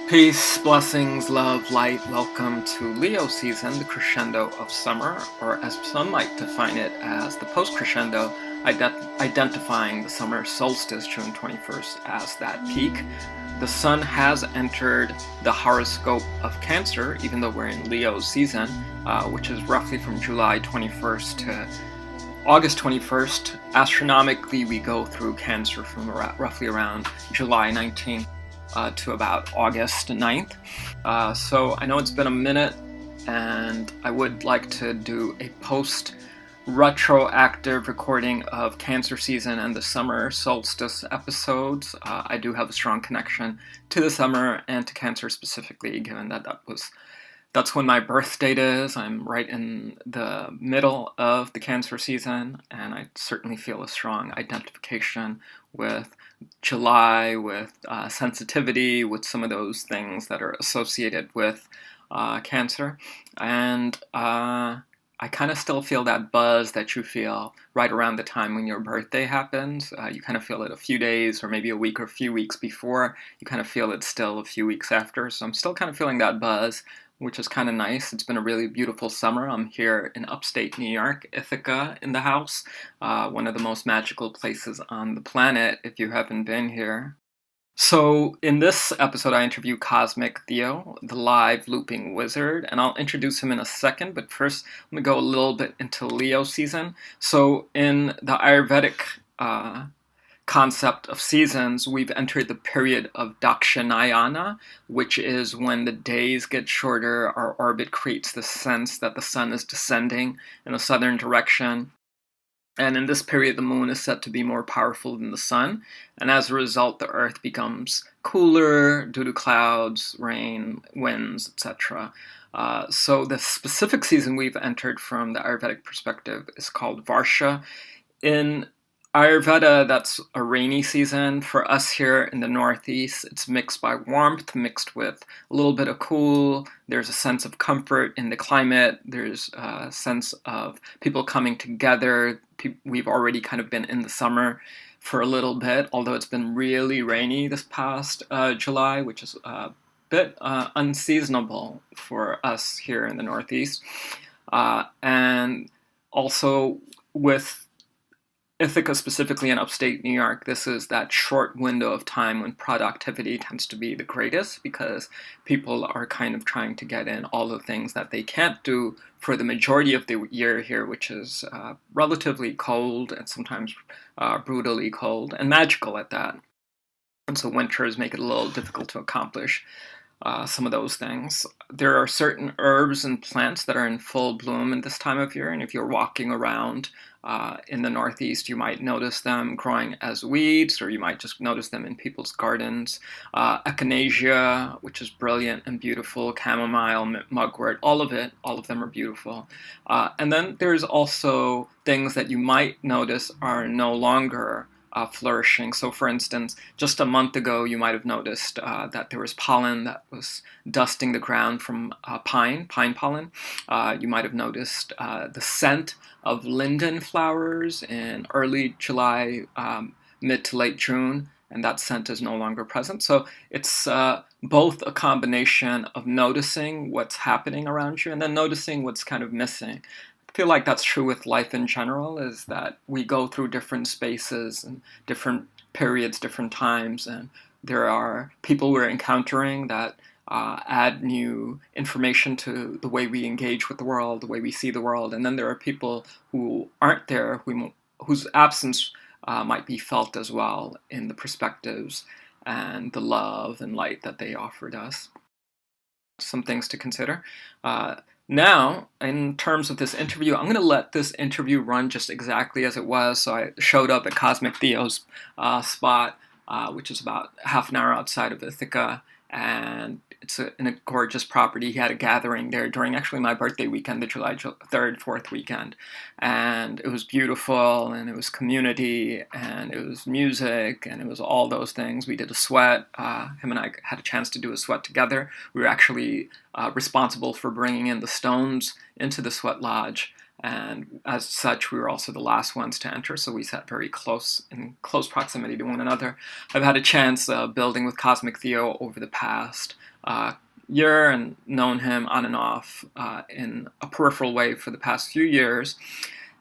Peace, blessings, love, light. Welcome to Leo season, the crescendo of summer, or as some might define it as the post-crescendo, identifying the summer solstice, June 21st, as that peak. The sun has entered the horoscope of Cancer, even though we're in Leo season, which is roughly from July 21st to August 21st. Astronomically, we go through Cancer from roughly around July 19th. To about August 9th. So I know it's been a minute, and I would like to do a post-retroactive recording of Cancer season and the summer solstice episodes. I do have a strong connection to the summer and to Cancer specifically, given that that's when my birth date is. I'm right in the middle of the Cancer season, and I certainly feel a strong identification with July, with sensitivity, with some of those things that are associated with Cancer. And I kind of still feel that buzz that you feel right around the time when your birthday happens. You kind of feel it a few days or maybe a week or a few weeks before. You kind of feel it still a few weeks after. So I'm still kind of feeling that buzz, which is kind of nice. It's been a really beautiful summer. I'm here in upstate New York, Ithaca in the house, one of the most magical places on the planet if you haven't been here. So in this episode, I interview Cozmic Theo, the live looping wizard, and I'll introduce him in a second, but first I'm going to go a little bit into Leo season. So in the Ayurvedic concept of seasons, we've entered the period of Dakshinayana, which is when the days get shorter. Our orbit creates the sense that the sun is descending in a southern direction. And in this period, the moon is said to be more powerful than the sun. And as a result, the earth becomes cooler due to clouds, rain, winds, etc. So the specific season we've entered from the Ayurvedic perspective is called Varsha. In Ayurveda, that's a rainy season. For us here in the Northeast, it's mixed by warmth, mixed with a little bit of cool. There's a sense of comfort in the climate. There's a sense of people coming together. We've already kind of been in the summer for a little bit, although it's been really rainy this past July, which is a bit unseasonable for us here in the Northeast. And also with Ithaca specifically in upstate New York, this is that short window of time when productivity tends to be the greatest because people are kind of trying to get in all the things that they can't do for the majority of the year here, which is relatively cold and sometimes brutally cold and magical at that. And so winters make it a little difficult to accomplish some of those things. There are certain herbs and plants that are in full bloom in this time of year, and if you're walking around in the Northeast, you might notice them growing as weeds, or you might just notice them in people's gardens. Echinacea, which is brilliant and beautiful, chamomile, mugwort, all of them are beautiful. And then there's also things that you might notice are no longer flourishing. So for instance, just a month ago, you might have noticed that there was pollen that was dusting the ground from pine pollen. You might have noticed the scent of linden flowers in early July, mid to late June, and that scent is no longer present. So it's both a combination of noticing what's happening around you and then noticing what's kind of missing. I feel like that's true with life in general, is that we go through different spaces and different periods, different times, and there are people we're encountering that add new information to the way we engage with the world, the way we see the world, and then there are people who aren't there, whose absence might be felt as well in the perspectives and the love and light that they offered us. Some things to consider. Now, in terms of this interview, I'm going to let this interview run just exactly as it was. So I showed up at Cozmic Theo's spot, which is about half an hour outside of Ithaca, and it's in a gorgeous property. He had a gathering there during actually my birthday weekend, the July 3rd, 4th weekend, and it was beautiful, and it was community, and it was music, and it was all those things. We did a sweat. Him and I had a chance to do a sweat together. We were actually responsible for bringing in the stones into the sweat lodge, and as such, we were also the last ones to enter, so we sat very close, in close proximity to one another. I've had a chance building with Cozmic Theo over the past year and known him on and off in a peripheral way for the past few years.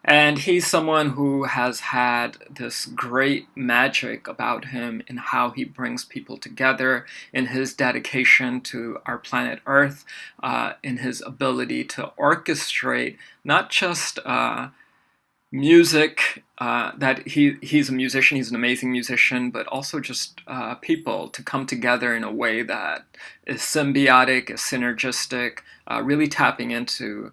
And he's someone who has had this great magic about him in how he brings people together, in his dedication to our planet Earth, in his ability to orchestrate not just music, that he's a musician, he's an amazing musician, but also just people to come together in a way that is symbiotic, is synergistic, really tapping into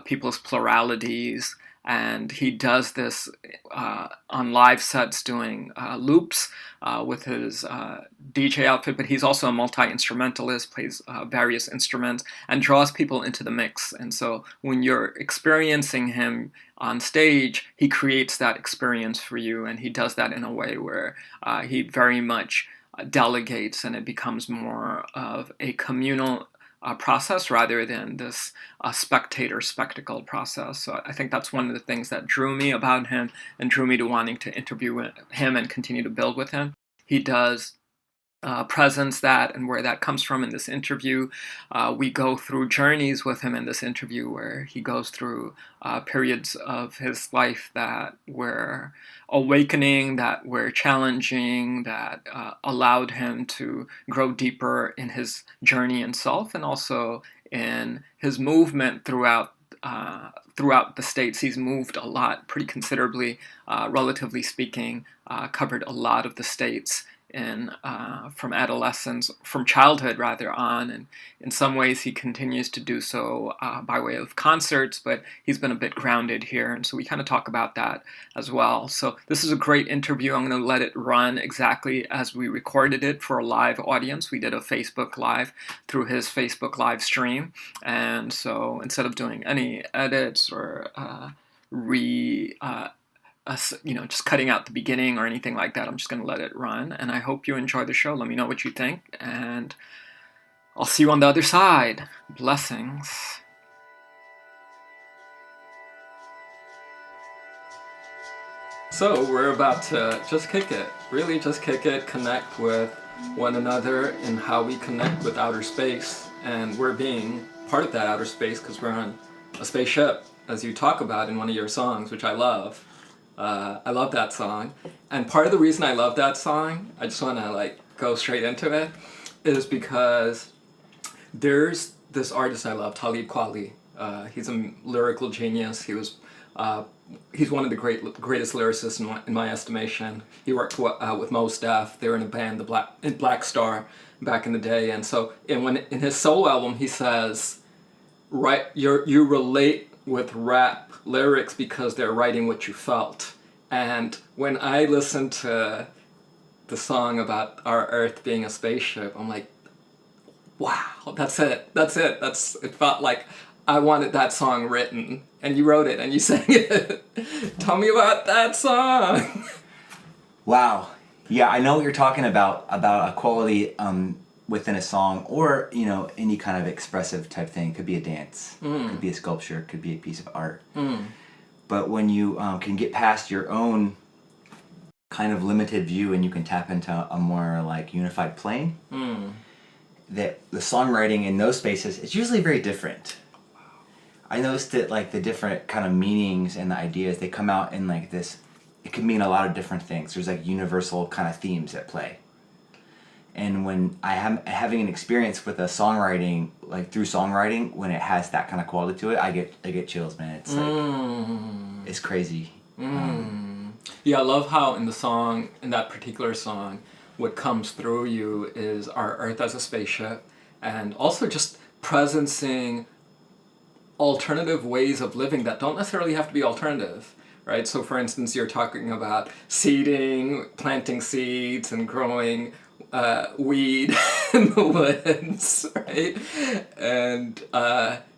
people's pluralities. And he does this on live sets, doing loops with his DJ outfit, but he's also a multi-instrumentalist, plays various instruments, and draws people into the mix. And so when you're experiencing him on stage, he creates that experience for you, and he does that in a way where he very much delegates, and it becomes more of a communal process rather than this spectator spectacle process. So I think that's one of the things that drew me about him and drew me to wanting to interview him and continue to build with him. He does presence that and where that comes from in this interview. We go through journeys with him in this interview where he goes through periods of his life that were awakening, that were challenging, that allowed him to grow deeper in his journey in self and also in his movement throughout the states. He's moved a lot, pretty considerably, relatively speaking, covered a lot of the states from adolescence, from childhood rather on, and in some ways he continues to do so by way of concerts, but he's been a bit grounded here, and so we kind of talk about that as well. So this is a great interview. I'm going to let it run exactly as we recorded it for a live audience. We did a Facebook Live through his Facebook Live stream, and so instead of doing any edits or just cutting out the beginning or anything like that, I'm just going to let it run. And I hope you enjoy the show. Let me know what you think, and I'll see you on the other side. Blessings. So we're about to just kick it, really just kick it, connect with one another in how we connect with outer space. And we're being part of that outer space because we're on a spaceship, as you talk about in one of your songs, which I love. I love that song. And part of the reason I love that song, I just want to go straight into it, is because there's this artist I love, Talib Kweli. He's a lyrical genius. He's one of the greatest lyricists in my estimation. He worked with Mos Def. They were in a band, Black Star, back in the day. And so in his solo album, he says, you relate with rap lyrics because they're writing what you felt. And when I listen to the song about our Earth being a spaceship, I'm like, wow, that's it. It felt like I wanted that song written, and you wrote it and you sang it. Tell me about that song. Wow. Yeah, I know what you're talking about a quality within a song, or any kind of expressive type thing. It could be a dance, could be a sculpture, could be a piece of art. But when you can get past your own kind of limited view and you can tap into a more unified plane, that the songwriting in those spaces is usually very different. I noticed that the different kind of meanings and the ideas, they come out in this, it could mean a lot of different things. There's universal kind of themes at play. And when I am having an experience with a songwriting, through songwriting, when it has that kind of quality to it, I get chills, man. It's it's crazy. Yeah, I love how in that particular song, what comes through you is our Earth as a spaceship, and also just presencing alternative ways of living that don't necessarily have to be alternative. Right? So for instance, you're talking about seeding, planting seeds and growing weed in the woods, right? And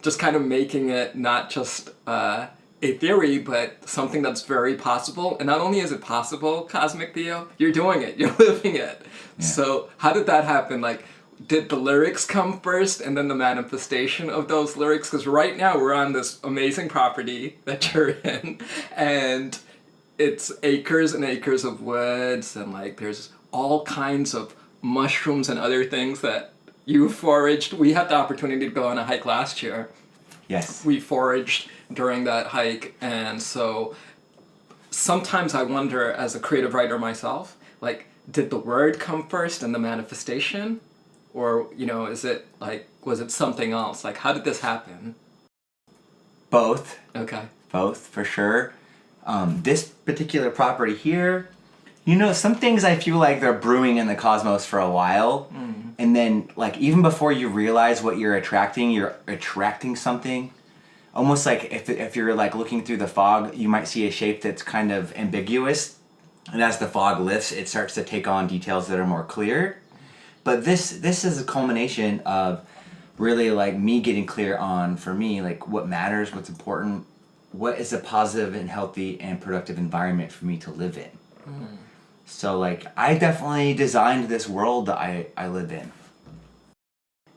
just kind of making it not just a theory, but something that's very possible. And not only is it possible, Cozmic Theo, you're doing it, you're living it. Yeah. So how did that happen? Did the lyrics come first and then the manifestation of those lyrics? Because right now we're on this amazing property that you're in, and it's acres and acres of woods, and there's all kinds of mushrooms and other things that You foraged. We had the opportunity to go on a hike last year. Yes. We foraged during that hike, and so sometimes I wonder, as a creative writer myself, like, did the word come first and the manifestation? Or, is it like, was it something else? Like, how did this happen? Both. Okay. Both, for sure. This particular property here, some things I feel like they're brewing in the cosmos for a while. And then, like, even before you realize what you're attracting something. Almost like if you're, like, looking through the fog, you might see a shape that's kind of ambiguous. And as the fog lifts, it starts to take on details that are more clear. But this is a culmination of really, like, me getting clear on, for me, like, what matters, what's important, what is a positive and healthy and productive environment for me to live in. So, like, I definitely designed this world that I live in.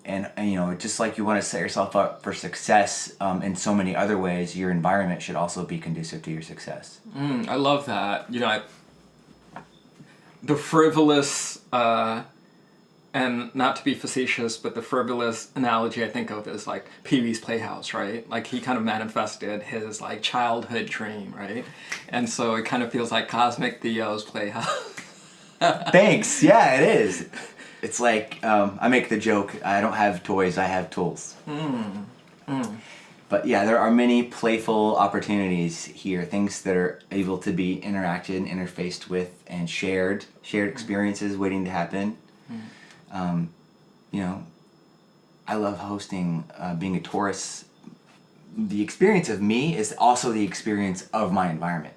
And just like you want to set yourself up for success in so many other ways, your environment should also be conducive to your success. I love that. The frivolous, and not to be facetious, but the frivolous analogy I think of is like Pee-wee's Playhouse, right? Like, he kind of manifested his, like, childhood dream, right? And so it kind of feels like Cosmic Theo's Playhouse. Thanks. Yeah, it is. It's like, I make the joke, I don't have toys, I have tools. But yeah, there are many playful opportunities here, things that are able to be interacted, interfaced with, and shared experiences waiting to happen. I love hosting, being a tourist. The experience of me is also the experience of my environment.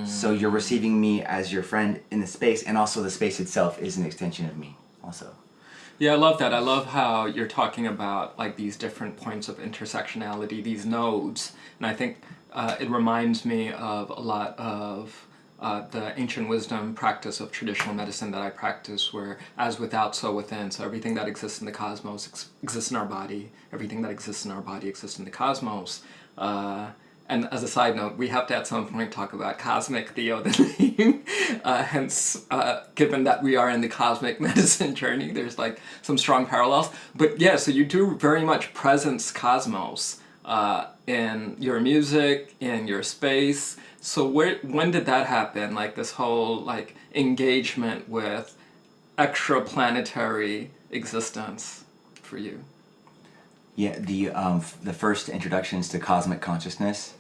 So you're receiving me as your friend in the space, and also the space itself is an extension of me also. Yeah, I love that. I love how you're talking about, like, these different points of intersectionality, these nodes. And I think it reminds me of a lot of the ancient wisdom practice of traditional medicine that I practice, where as without, so within. So everything that exists in the cosmos exists in our body. Everything that exists in our body exists in the cosmos. And as a side note, we have to at some point talk about Cosmic Theo, the name. Hence, given that we are in the cosmic medicine journey, there's, like, some strong parallels. But yeah, so you do very much presence cosmos in your music, in your space. So when did that happen? Like, this whole, like, engagement with extraplanetary existence for you? Yeah, the first introductions to cosmic consciousness,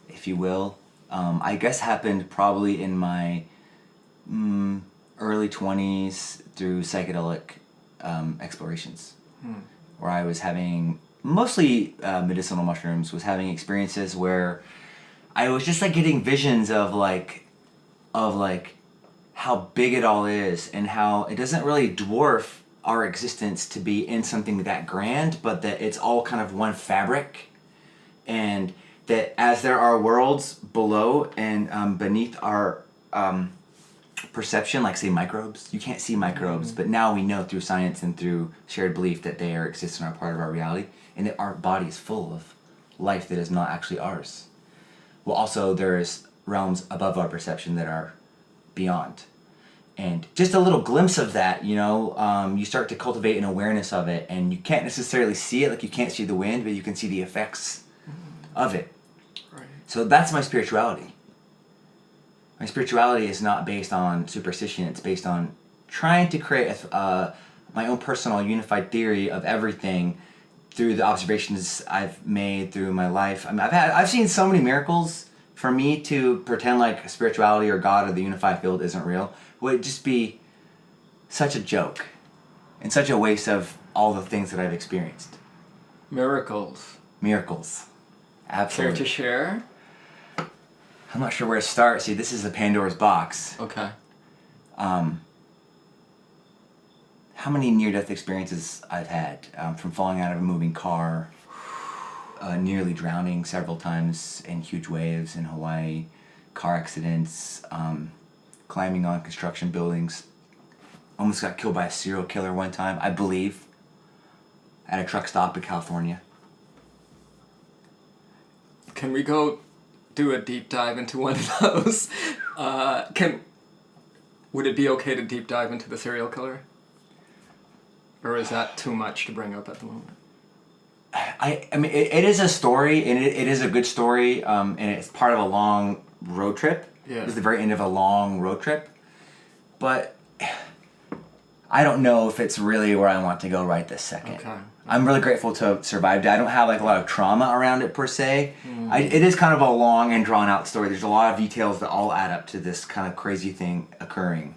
if you will, I guess happened probably in my early 20s through psychedelic explorations, where I was having, mostly medicinal mushrooms, was having experiences where I was just, like, getting visions of how big it all is, and how it doesn't really dwarf our existence to be in something that grand, but that it's all kind of one fabric, and that as there are worlds below and beneath our perception, like, say, microbes. You can't see microbes, but now we know through science and through shared belief that they exist and are part of our reality, and that our body is full of life that is not actually ours. Well, also there is realms above our perception that are beyond. And just a little glimpse of that, you start to cultivate an awareness of it, and you can't necessarily see it, like you can't see the wind, but you can see the effects of it. Right. So that's my spirituality. My spirituality is not based on superstition, it's based on trying to create my own personal unified theory of everything through the observations I've made through my life. I mean, I've seen so many miracles. For me to pretend like spirituality or God or the unified field isn't real would just be such a joke and such a waste of all the things that I've experienced. Miracles. Absolutely. Care to share? I'm not sure where to start. See, this is a Pandora's box. Okay. How many near-death experiences I've had, from falling out of a moving car, nearly drowning several times in huge waves in Hawaii, car accidents, climbing on construction buildings, almost got killed by a serial killer one time, I believe, at a truck stop in California. Can we go do a deep dive into one of those? Would it be okay to deep dive into the serial killer? Or is that too much to bring up at the moment? I mean, it is a story, and it is a good story, and it's part of a long road trip. Yeah. It's the very end of a long road trip. But I don't know if it's really where I want to go right this second. Okay. I'm really grateful to have survived it. I don't have like a lot of trauma around it per se. It is kind of a long and drawn out story. There's a lot of details that all add up to this kind of crazy thing occurring.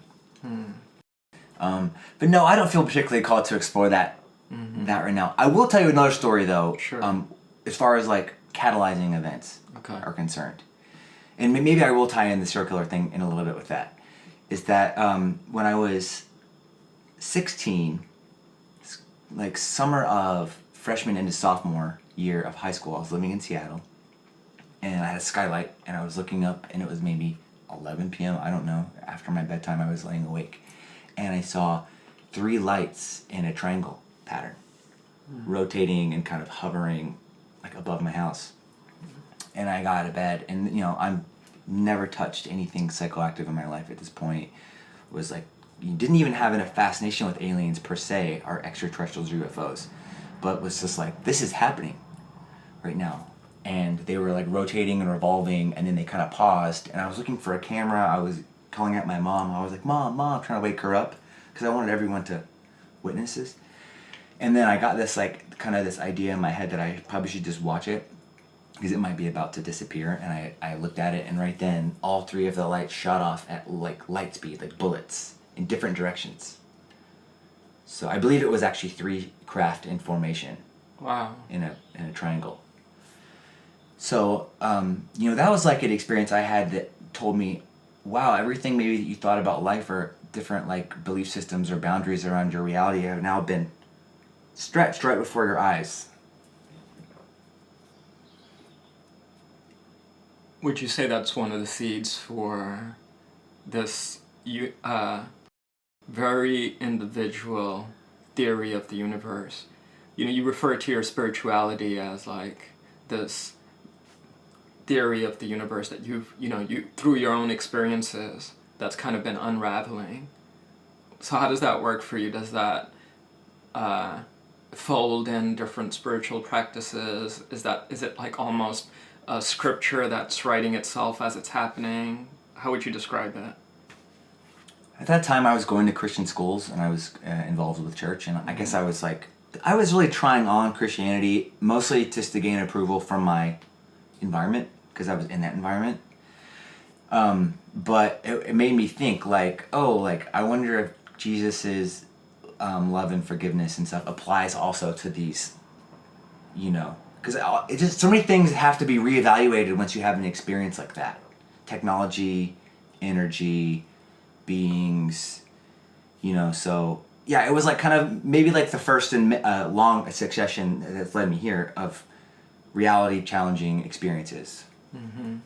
But no, I don't feel particularly called to explore that right now. I will tell you another story though. Sure. As far as like catalyzing events are concerned, and maybe I will tie in the circular thing in a little bit with that. Is that when I was 16, like summer of freshman into sophomore year of high school, I was living in Seattle, and I had a skylight, and I was looking up, and it was maybe 11 p.m. I don't know. After my bedtime, I was laying awake, and I saw 3 lights in a triangle pattern, rotating and kind of hovering like above my house. And I got out of bed, and I'm never touched anything psychoactive in my life at this point. It was like, you didn't even have a fascination with aliens per se, or extraterrestrials or UFOs, but was just like, this is happening right now. And they were like rotating and revolving, and then they kind of paused, and I was looking for a camera. I was calling out my mom. I was like, Mom, trying to wake her up, because I wanted everyone to witness this. And then I got this like kind of this idea in my head that I probably should just watch it, because it might be about to disappear. And I looked at it, and right then all 3 of the lights shot off at like light speed, like bullets, in different directions. So I believe it was actually 3 craft in formation. Wow. In a triangle. So that was like an experience I had that told me, wow, everything maybe that you thought about life, or different like belief systems or boundaries around your reality, have now been stretched right before your eyes. Would you say that's one of the seeds for this very individual theory of the universe? You refer to your spirituality as like this theory of the universe that you through your own experiences, that's kind of been unraveling. So how does that work for you? Does that fold in different spiritual practices? Is it like almost a scripture that's writing itself as it's happening? How would you describe that? At that time, I was going to Christian schools, and I was involved with church, and I guess I was really trying on Christianity, mostly just to gain approval from my environment, because I was in that environment. But it made me think like, I wonder if Jesus's love and forgiveness and stuff applies also to these, because it just, so many things have to be reevaluated once you have an experience like that. Technology, energy, beings, so yeah, it was like kind of maybe like the first in long succession that's led me here of reality challenging experiences. Mm-hmm.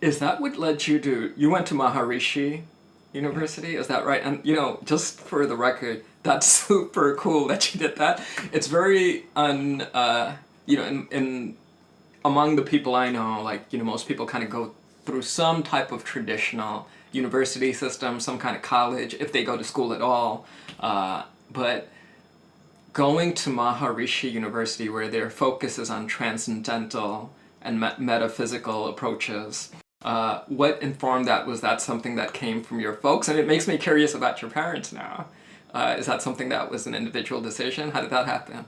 Is that what led you to, you went to Maharishi University, yeah. Is that right? And just for the record, that's super cool that you did that. It's very in among the people I know, like, most people kind of go through some type of traditional university system, some kind of college, if they go to school at all. But going to Maharishi University, where their focus is on transcendental and metaphysical approaches, what informed that? Was that something that came from your folks? And it makes me curious about your parents now. Is that something that was an individual decision? How did that happen?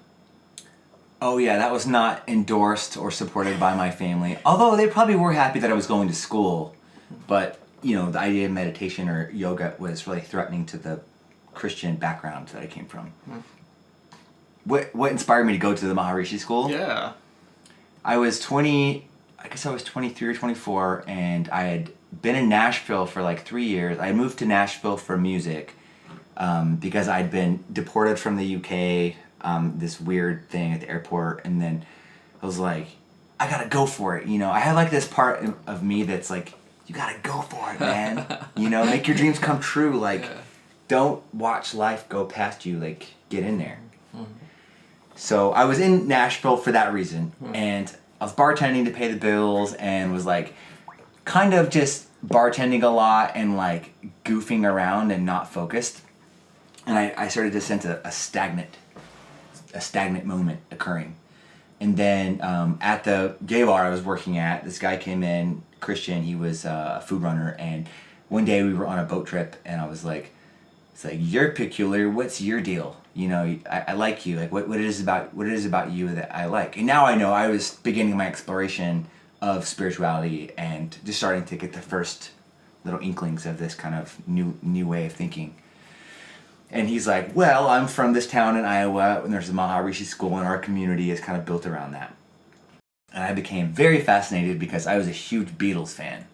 Oh yeah, that was not endorsed or supported by my family. Although they probably were happy that I was going to school. But, the idea of meditation or yoga was really threatening to the Christian background that I came from. What inspired me to go to the Maharishi school? Yeah. I was 23 or 24, and I had been in Nashville for like 3 years. I moved to Nashville for music because I'd been deported from the UK, this weird thing at the airport, and then I was like, I gotta go for it. I had like this part of me that's like, you gotta go for it, man. Make your dreams come true. Like, don't watch life go past you. Like, get in there. So I was in Nashville for that reason, and I was bartending to pay the bills, and was like kind of just bartending a lot and like goofing around and not focused. and I started to sense a stagnant moment occurring. And then at the gay bar I was working at, this guy came in, Christian. He was a food runner, and one day we were on a boat trip, and I was like, "It's like, you're peculiar. What's your deal? You know, I like you. Like, what it is about you that I like." And now I know I was beginning my exploration of spirituality and just starting to get the first little inklings of this kind of new way of thinking. And he's like, "Well, I'm from this town in Iowa, and there's a Maharishi school, and our community is kind of built around that." And I became very fascinated because I was a huge Beatles fan.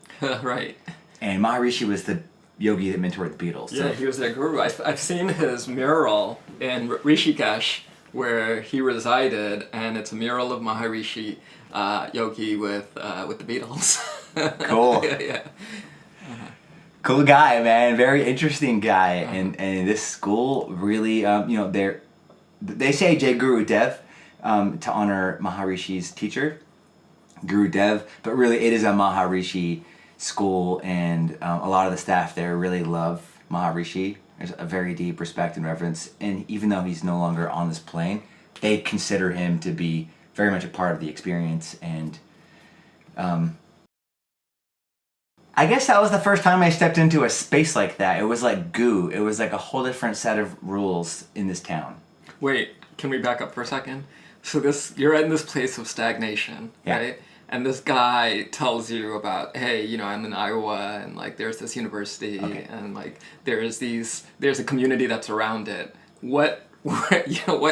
Right. And Maharishi was the yogi that mentored the Beatles. Yeah, he was their guru. I've seen his mural in Rishikesh where he resided, and it's a mural of Maharishi yogi with the Beatles. Cool. Yeah. Cool guy, man. Very interesting guy. And this school really, they say Jai Guru Dev to honor Maharishi's teacher, Guru Dev, but really it is a Maharishi school, and a lot of the staff there really love Maharishi. There's a very deep respect and reverence, and even though he's no longer on this plane, they consider him to be very much a part of the experience. And I guess that was the first time I stepped into a space like that. It was like goo. It was like a whole different set of rules in this town. Wait, can we back up for a second? So you're in this place of stagnation, Yeah. right? And this guy tells you about, hey, I'm in Iowa, and like there's this university, Okay. and like there's a community that's around it. What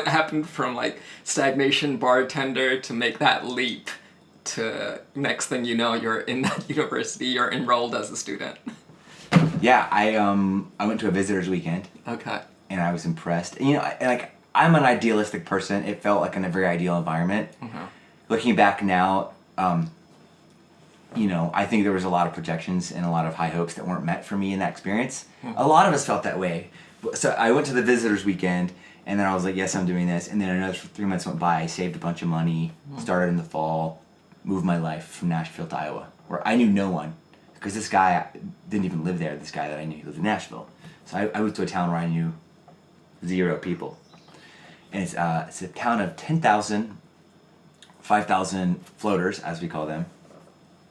happened from like stagnation bartender to make that leap to next thing you know you're in that university, you're enrolled as a student? Yeah, I went to a visitor's weekend. Okay. And I was impressed. I'm an idealistic person. It felt like in a very ideal environment. Mm-hmm. Looking back now, I think there was a lot of projections and a lot of high hopes that weren't met for me in that experience. Mm-hmm. A lot of us felt that way. So I went to the visitors weekend, and then I was like, yes, I'm doing this. And then another 3 months went by. I saved a bunch of money, started in the fall, moved my life from Nashville to Iowa, where I knew no one. Because this guy didn't even live there, this guy that I knew. He lived in Nashville. So I moved to a town where I knew 0 people. And it's a town of 10,000, 5,000 floaters, as we call them,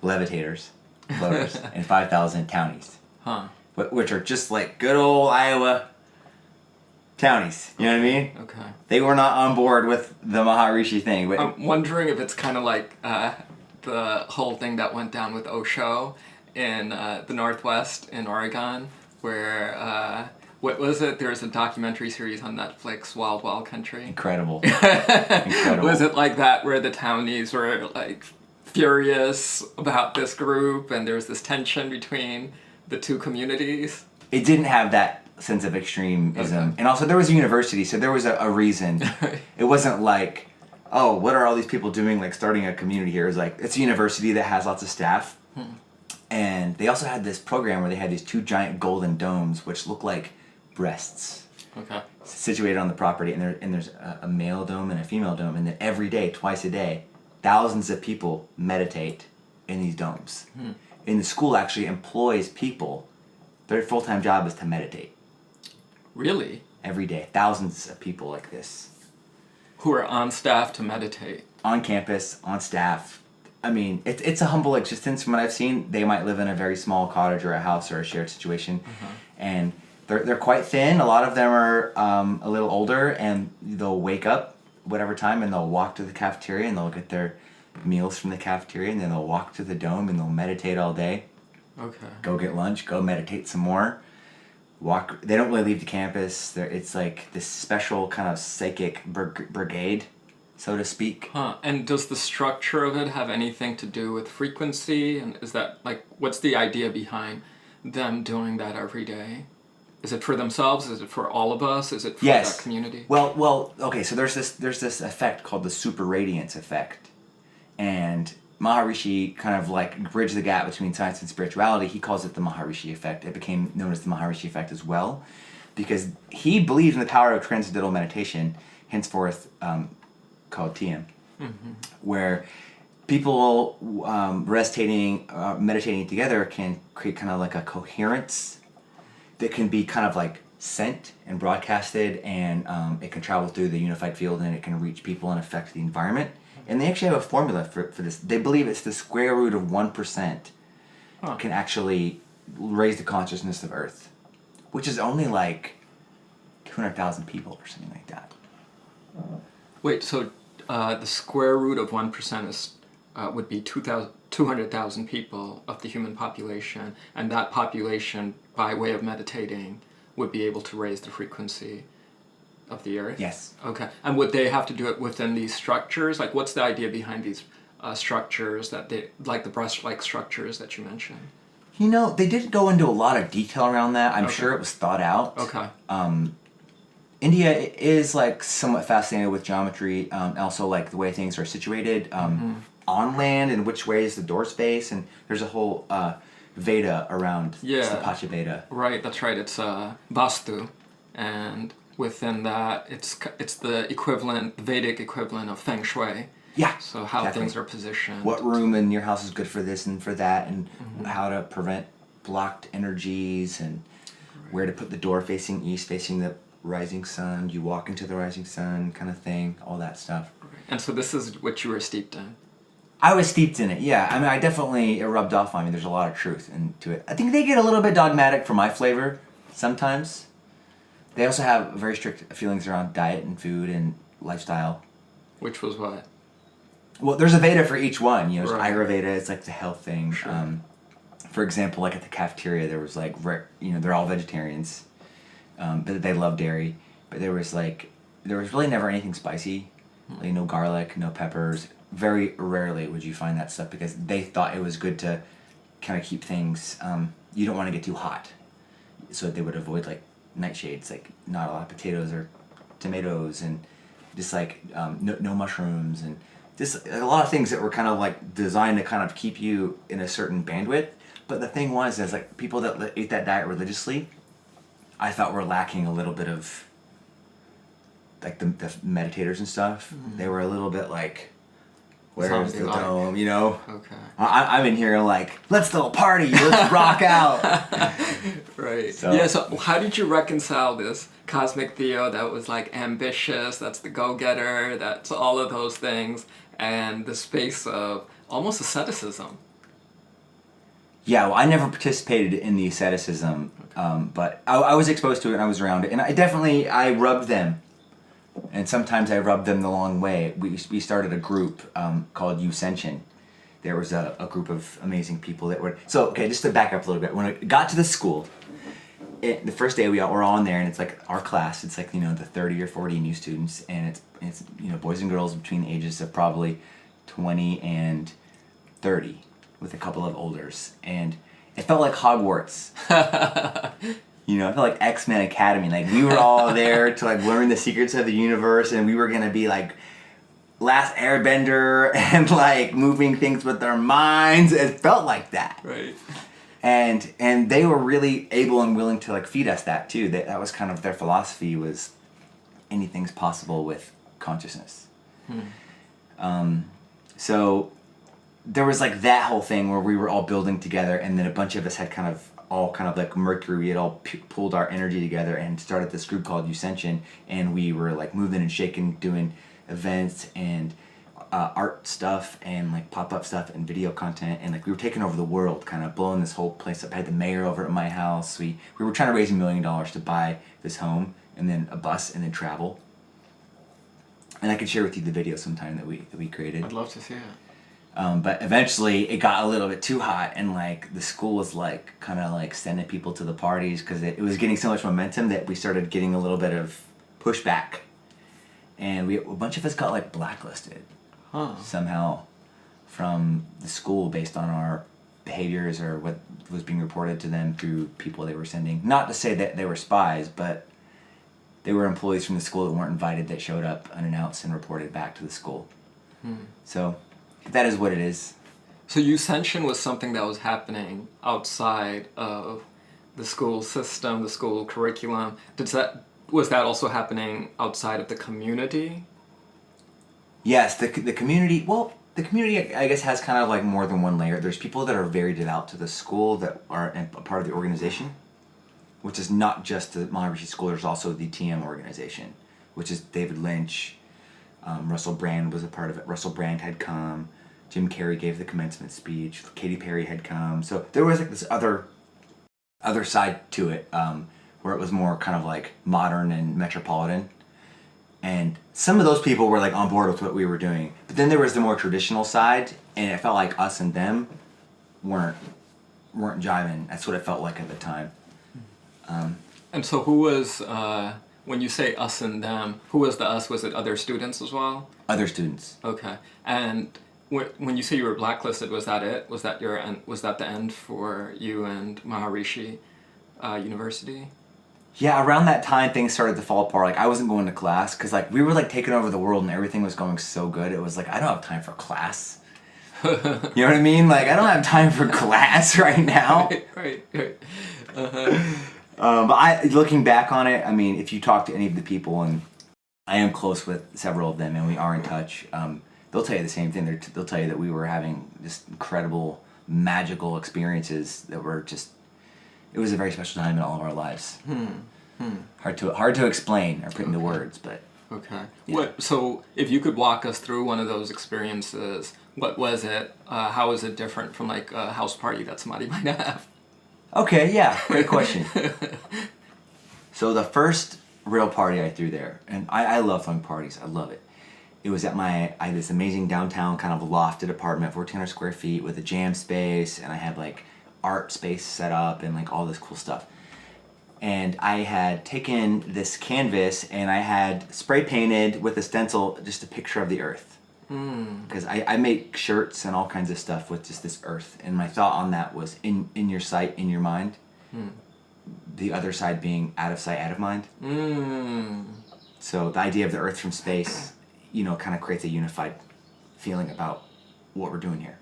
levitators, floaters, and 5,000 townies. Huh. Which are just like good old Iowa townies. You know what I mean? Okay. They were not on board with the Maharishi thing. But I'm wondering if it's kind of like the whole thing that went down with Osho in the Northwest in Oregon, where what was it? There was a documentary series on Netflix, Wild Wild Country. Incredible. Incredible. Was it like that, where the townies were like furious about this group, and there was this tension between the two communities? It didn't have that sense of extremism. Okay. And also there was a university, so there was a reason. It wasn't like, oh, what are all these people doing, like starting a community here? It was like, it's a university that has lots of staff. And they also had this program where they had these 2 giant golden domes, which look like breasts. Okay. Situated on the property, and there's a male dome and a female dome, and then every day, twice a day, thousands of people meditate in these domes. And the school actually employs people. Their full-time job is to meditate. Really? Every day, thousands of people like this. Who are on staff to meditate? On campus, on staff. I mean, it's a humble existence from what I've seen. They might live in a very small cottage or a house or a shared situation. And they're quite thin. A lot of them are a little older, and they'll wake up whatever time and they'll walk to the cafeteria and they'll get their meals from the cafeteria, and then they'll walk to the dome and they'll meditate all day. Okay. Go get lunch, go meditate some more. Walk. They don't really leave the campus. It's like this special kind of psychic brigade, so to speak. Huh. And does the structure of it have anything to do with frequency? And is that like, what's the idea behind them doing that every day? Is it for themselves? Is it for all of us? Is it for that community? Well. Okay. So there's this effect called the super radiance effect, and Maharishi kind of like bridged the gap between science and spirituality. He calls it the Maharishi effect. It became known as the Maharishi effect as well, because he believes in the power of transcendental meditation, henceforth called TM, where people meditating together can create kind of like a coherence that can be kind of like sent and broadcasted, and it can travel through the unified field, and it can reach people and affect the environment. And they actually have a formula for this. They believe it's the square root of 1% can actually raise the consciousness of Earth, which is only like 200,000 people or something like that. Wait, so the square root of 1% is would be 200,000 people of the human population, and that population, by way of meditating, would be able to raise the frequency of the Earth? Yes. Okay. And would they have to do it within these structures? Like, what's the idea behind these structures that they, like the brush-like structures that you mentioned? You know, they didn't go into a lot of detail around that. I'm sure it was thought out. Okay. India is like somewhat fascinated with geometry, also like the way things are situated on land and which way is the door space, and there's a whole Veda around. It's the Pacha Veda. Right, that's right. It's Vastu, and within that, it's the equivalent, Vedic equivalent of Feng Shui. Yeah. So how things are positioned. What room in your house is good for this and for that, and how to prevent blocked energies, and where to put the door facing east, facing the rising sun. You walk into the rising sun, kind of thing. All that stuff. And so this is what you were steeped in. I was steeped in it, yeah. I mean, it rubbed off on me. There's a lot of truth into it. I think they get a little bit dogmatic for my flavor sometimes. They also have very strict feelings around diet and food and lifestyle. Which was what? Well, there's a Veda for each one. You know, there's Right. Ayurveda, it's like the health thing. Sure. For example, like at the cafeteria, there was like, they're all vegetarians, but they love dairy. But there was really never anything spicy. Like no garlic, no peppers. Very rarely would you find that stuff because they thought it was good to kind of keep things, you don't want to get too hot. So they would avoid like nightshades, like not a lot of potatoes or tomatoes, and just like no mushrooms, and just a lot of things that were kind of like designed to kind of keep you in a certain bandwidth. But the thing was, is like people that ate that diet religiously, I thought were lacking a little bit of like the meditators and stuff. They were a little bit like, where's the dome, you know? Okay. I'm in here like, let's throw a party, let's rock out. Right. So. Yeah, so how did you reconcile this Cozmic Theo that was like ambitious, that's the go-getter, that's all of those things, and the space of almost asceticism? Yeah, well, I never participated in the asceticism, but I was exposed to it and I was around it, and I rubbed them. And sometimes I rubbed them the long way. We started a group called Ascension. There was a group of amazing people that were... So, okay, just to back up a little bit. When I got to the school, the first day we were on there, and it's like our class. It's like, the 30 or 40 new students, and it's boys and girls between the ages of probably 20 and 30 with a couple of olders. And it felt like Hogwarts. I felt like X-Men Academy. Like, we were all there to, like, learn the secrets of the universe, and we were going to be, like, Last Airbender and, like, moving things with our minds. It felt like that. Right. And they were really able and willing to, like, feed us that, too. That was kind of their philosophy, was anything's possible with consciousness. So there was, like, that whole thing where we were all building together, and then a bunch of us had kind of like Mercury, we had all pulled our energy together and started this group called Ascension, and we were like moving and shaking, doing events and art stuff and like pop-up stuff and video content, and like we were taking over the world, kind of blowing this whole place up. I had the mayor over at my house. We were trying to raise $1 million to buy this home and then a bus and then travel. And I could share with you the video sometime that we created. I'd love to see it. But eventually it got a little bit too hot, and like the school was like kind of like sending people to the parties because it was getting so much momentum that we started getting a little bit of pushback, and a bunch of us got like blacklisted somehow from the school based on our behaviors or what was being reported to them through people they were sending. Not to say that they were spies, but they were employees from the school that weren't invited that showed up unannounced and reported back to the school. So that is what it is. So Ascension was something that was happening outside of the school system, the school curriculum. Was that also happening outside of the community? Yes, the community. Well, the community, I guess, has kind of like more than one layer. There's people that are very devout to the school that are a part of the organization, which is not just the Maharishi School. There's also the TM organization, which is David Lynch. Russell Brand was a part of it. Russell Brand had come. Jim Carrey gave the commencement speech. Katy Perry had come. So there was like this other side to it, where it was more kind of like modern and metropolitan. And some of those people were like on board with what we were doing. But then there was the more traditional side, and it felt like us and them weren't jiving. That's what it felt like at the time. And so who was, when you say us and them, who was the us? Was it other students as well? Other students. Okay. And when you say you were blacklisted, was that it? Was that the end for you and Maharishi University? Yeah, around that time things started to fall apart. Like I wasn't going to class because like we were like taking over the world and everything was going so good. It was like I don't have time for class. You know what I mean? Like I don't have time for class right now. Right. But looking back on it, I mean, if you talk to any of the people, and I am close with several of them, and we are in touch, they'll tell you the same thing. They'll tell you that we were having just incredible, magical experiences that were just. It was a very special time in all of our lives. Hard to explain or put into words, but. Okay. Yeah. So if you could walk us through one of those experiences, what was it? How is it different from like a house party that somebody might have? Okay, yeah, great question. So the first real party I threw there, and I love throwing parties, I love it. It was at I had this amazing downtown kind of lofted apartment, 1,400 square feet with a jam space, and I had like art space set up and like all this cool stuff. And I had taken this canvas and I had spray painted with a stencil just a picture of the earth. Because I make shirts and all kinds of stuff with just this earth, and my thought on that was in your sight, in your mind. The other side being out of sight, out of mind. So the idea of the earth from space, kind of creates a unified feeling about what we're doing here.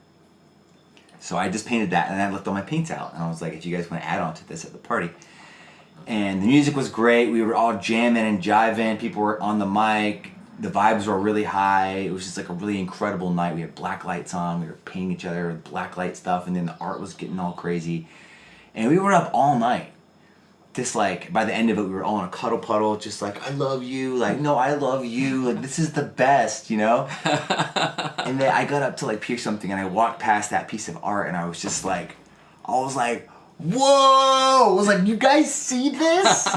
So I just painted that, and I left all my paints out, and I was like, if you guys want to add on to this at the party. And the music was great. We were all jamming and jiving. People were on the mic. The vibes were really high. It was just like a really incredible night. We had black lights on. We were painting each other with black light stuff, and then the art was getting all crazy. And we were up all night. Just like, by the end of it, we were all in a cuddle puddle, just like, I love you. Like, no, I love you. Like, this is the best, And then I got up to like pick something, and I walked past that piece of art, and I was like, whoa! I was like, you guys see this?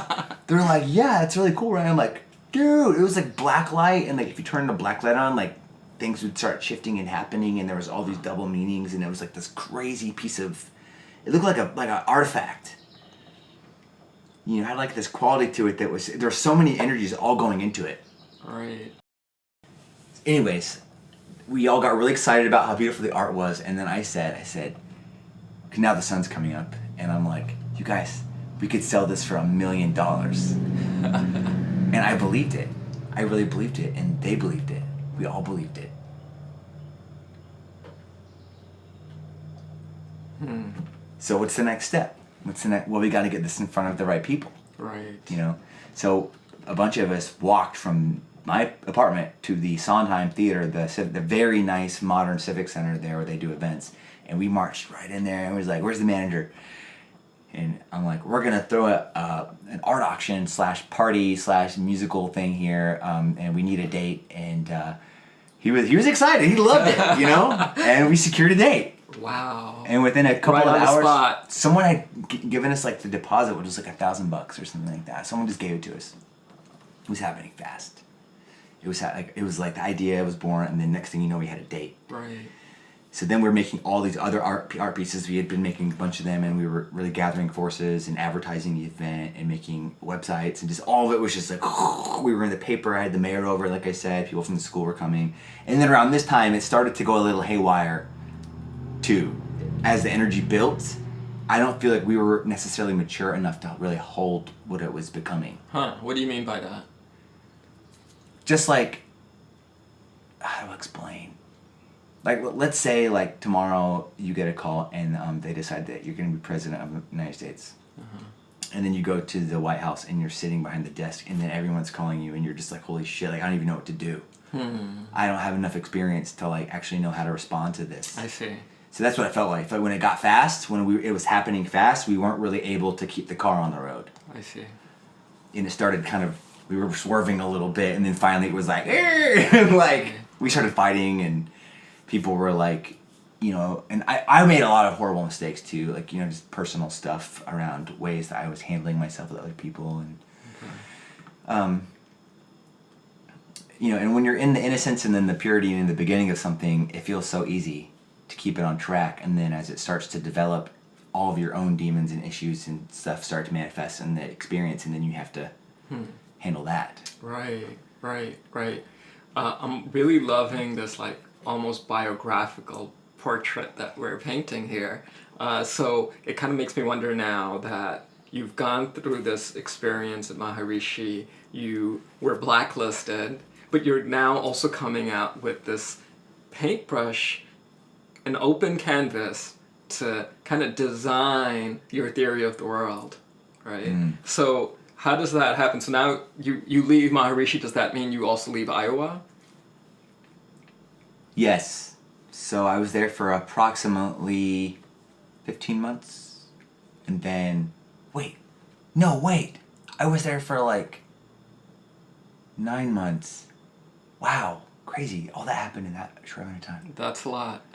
They're like, yeah, it's really cool, right? I'm like, dude, it was like black light, and like if you turn the black light on, like things would start shifting and happening, and there was all these double meanings, and it was like this crazy piece of, it looked like an artifact. It had like this quality to it that was, there were so many energies all going into it. Right. Anyways, we all got really excited about how beautiful the art was, and then I said, cause now the sun's coming up, and I'm like, you guys, we could sell this for $1 million. And I believed it. I really believed it, and they believed it. We all believed it. So what's the next step? Well, we got to get this in front of the right people. Right. So a bunch of us walked from my apartment to the Sondheim Theater, the very nice modern civic center there where they do events, and we marched right in there, and we was like, where's the manager? And I'm like, we're gonna throw an art auction / party / musical thing here, and we need a date. And he was excited. He loved it, And we secured a date. Wow. And within a couple right of on hours, the spot. someone had given us like the deposit, which was like $1,000 or something like that. Someone just gave it to us. It was happening fast. It was like the idea was born, and then next thing you know, we had a date. Right. So then we were making all these other art pieces. We had been making a bunch of them, and we were really gathering forces and advertising the event and making websites, and just all of it was just like, we were in the paper. I had the mayor over, like I said, people from the school were coming. And then around this time, it started to go a little haywire too. As the energy built, I don't feel like we were necessarily mature enough to really hold what it was becoming. Huh, what do you mean by that? Just like, how do I explain? Like, let's say, like, tomorrow you get a call and they decide that you're going to be president of the United States. And then you go to the White House and you're sitting behind the desk, and then everyone's calling you, and you're just like, holy shit, like, I don't even know what to do. I don't have enough experience to, like, actually know how to respond to this. I see. So that's what it felt like. But when it got fast, it was happening fast, we weren't really able to keep the car on the road. I see. And it started we were swerving a little bit, and then finally it was like, and like we started fighting, and people were like, and I made a lot of horrible mistakes too, like, just personal stuff around ways that I was handling myself with other people, and and when you're in the innocence and then the purity and in the beginning of something, it feels so easy to keep it on track, and then as it starts to develop, all of your own demons and issues and stuff start to manifest in the experience, and then you have to handle that. Right. I'm really loving this like almost biographical portrait that we're painting here. So it kind of makes me wonder now that you've gone through this experience at Maharishi, you were blacklisted, but you're now also coming out with this paintbrush, an open canvas to kind of design your theory of the world, right? So how does that happen? So now you leave Maharishi, does that mean you also leave Iowa? Yes. So I was there for approximately 15 months. And then, wait. I was there for like 9 months. Wow. Crazy. All that happened in that short amount of time. That's a lot.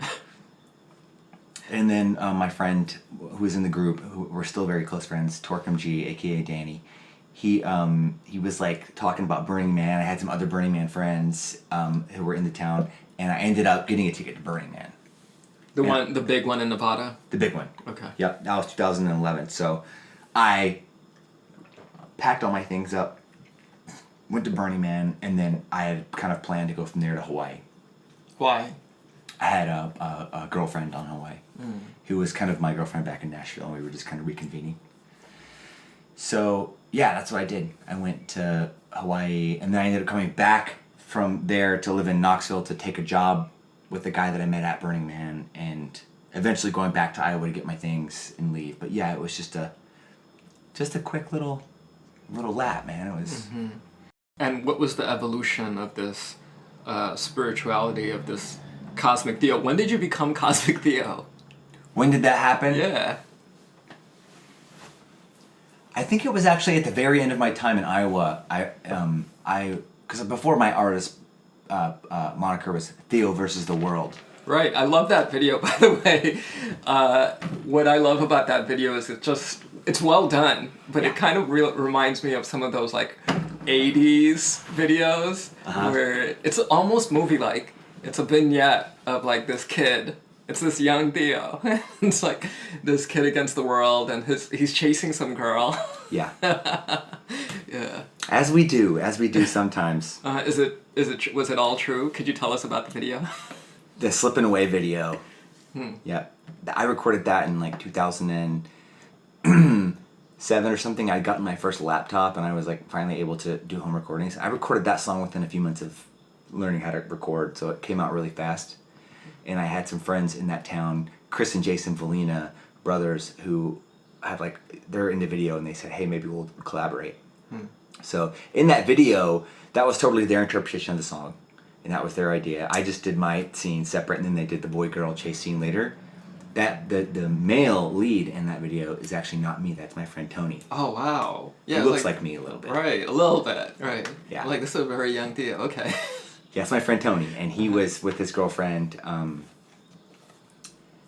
And then my friend who was in the group, who we're still very close friends, Torquem G, aka Danny, he was like talking about Burning Man. I had some other Burning Man friends who were in the town, and I ended up getting a ticket to Burning Man. The big one in Nevada? The big one. Okay. Yep, that was 2011. So I packed all my things up, went to Burning Man, and then I had kind of planned to go from there to Hawaii. Why? I had a girlfriend on Hawaii who was kind of my girlfriend back in Nashville, and we were just kind of reconvening. So, yeah, that's what I did. I went to Hawaii, and then I ended up coming back from there to live in Knoxville to take a job with the guy that I met at Burning Man, and eventually going back to Iowa to get my things and leave. But yeah, it was just a quick little lap, man. It was. And what was the evolution of this spirituality, of this Cozmic Theo? When did you become Cozmic Theo? When did that happen? Yeah. I think it was actually at the very end of my time in Iowa. Because before my artist moniker was Theo versus the World. Right, I love that video, by the way. What I love about that video is it's well done, but it kind of reminds me of some of those like 80s videos where it's almost movie-like. It's a vignette of like this kid. It's this young Theo. It's like this kid against the world, and he's chasing some girl. Yeah. Yeah. As we do sometimes. Was it all true? Could you tell us about the video? The slipping away video. Yeah. I recorded that in like 2007 or something. I'd gotten my first laptop, and I was like finally able to do home recordings. I recorded that song within a few months of learning how to record, so it came out really fast. And I had some friends in that town, Chris and Jason Valina, brothers, who had they're in the video, and they said, hey, maybe we'll collaborate. So in that video, that was totally their interpretation of the song, and that was their idea. I just did my scene separate, and then they did the boy-girl chase scene later. That the male lead in that video is actually not me. That's my friend Tony. Oh, wow. Yeah, he looks like me a little bit. Right, a little bit. Right. Yeah. Like, this is a very young Theo. Okay. Yeah, it's my friend Tony, and he was with his girlfriend,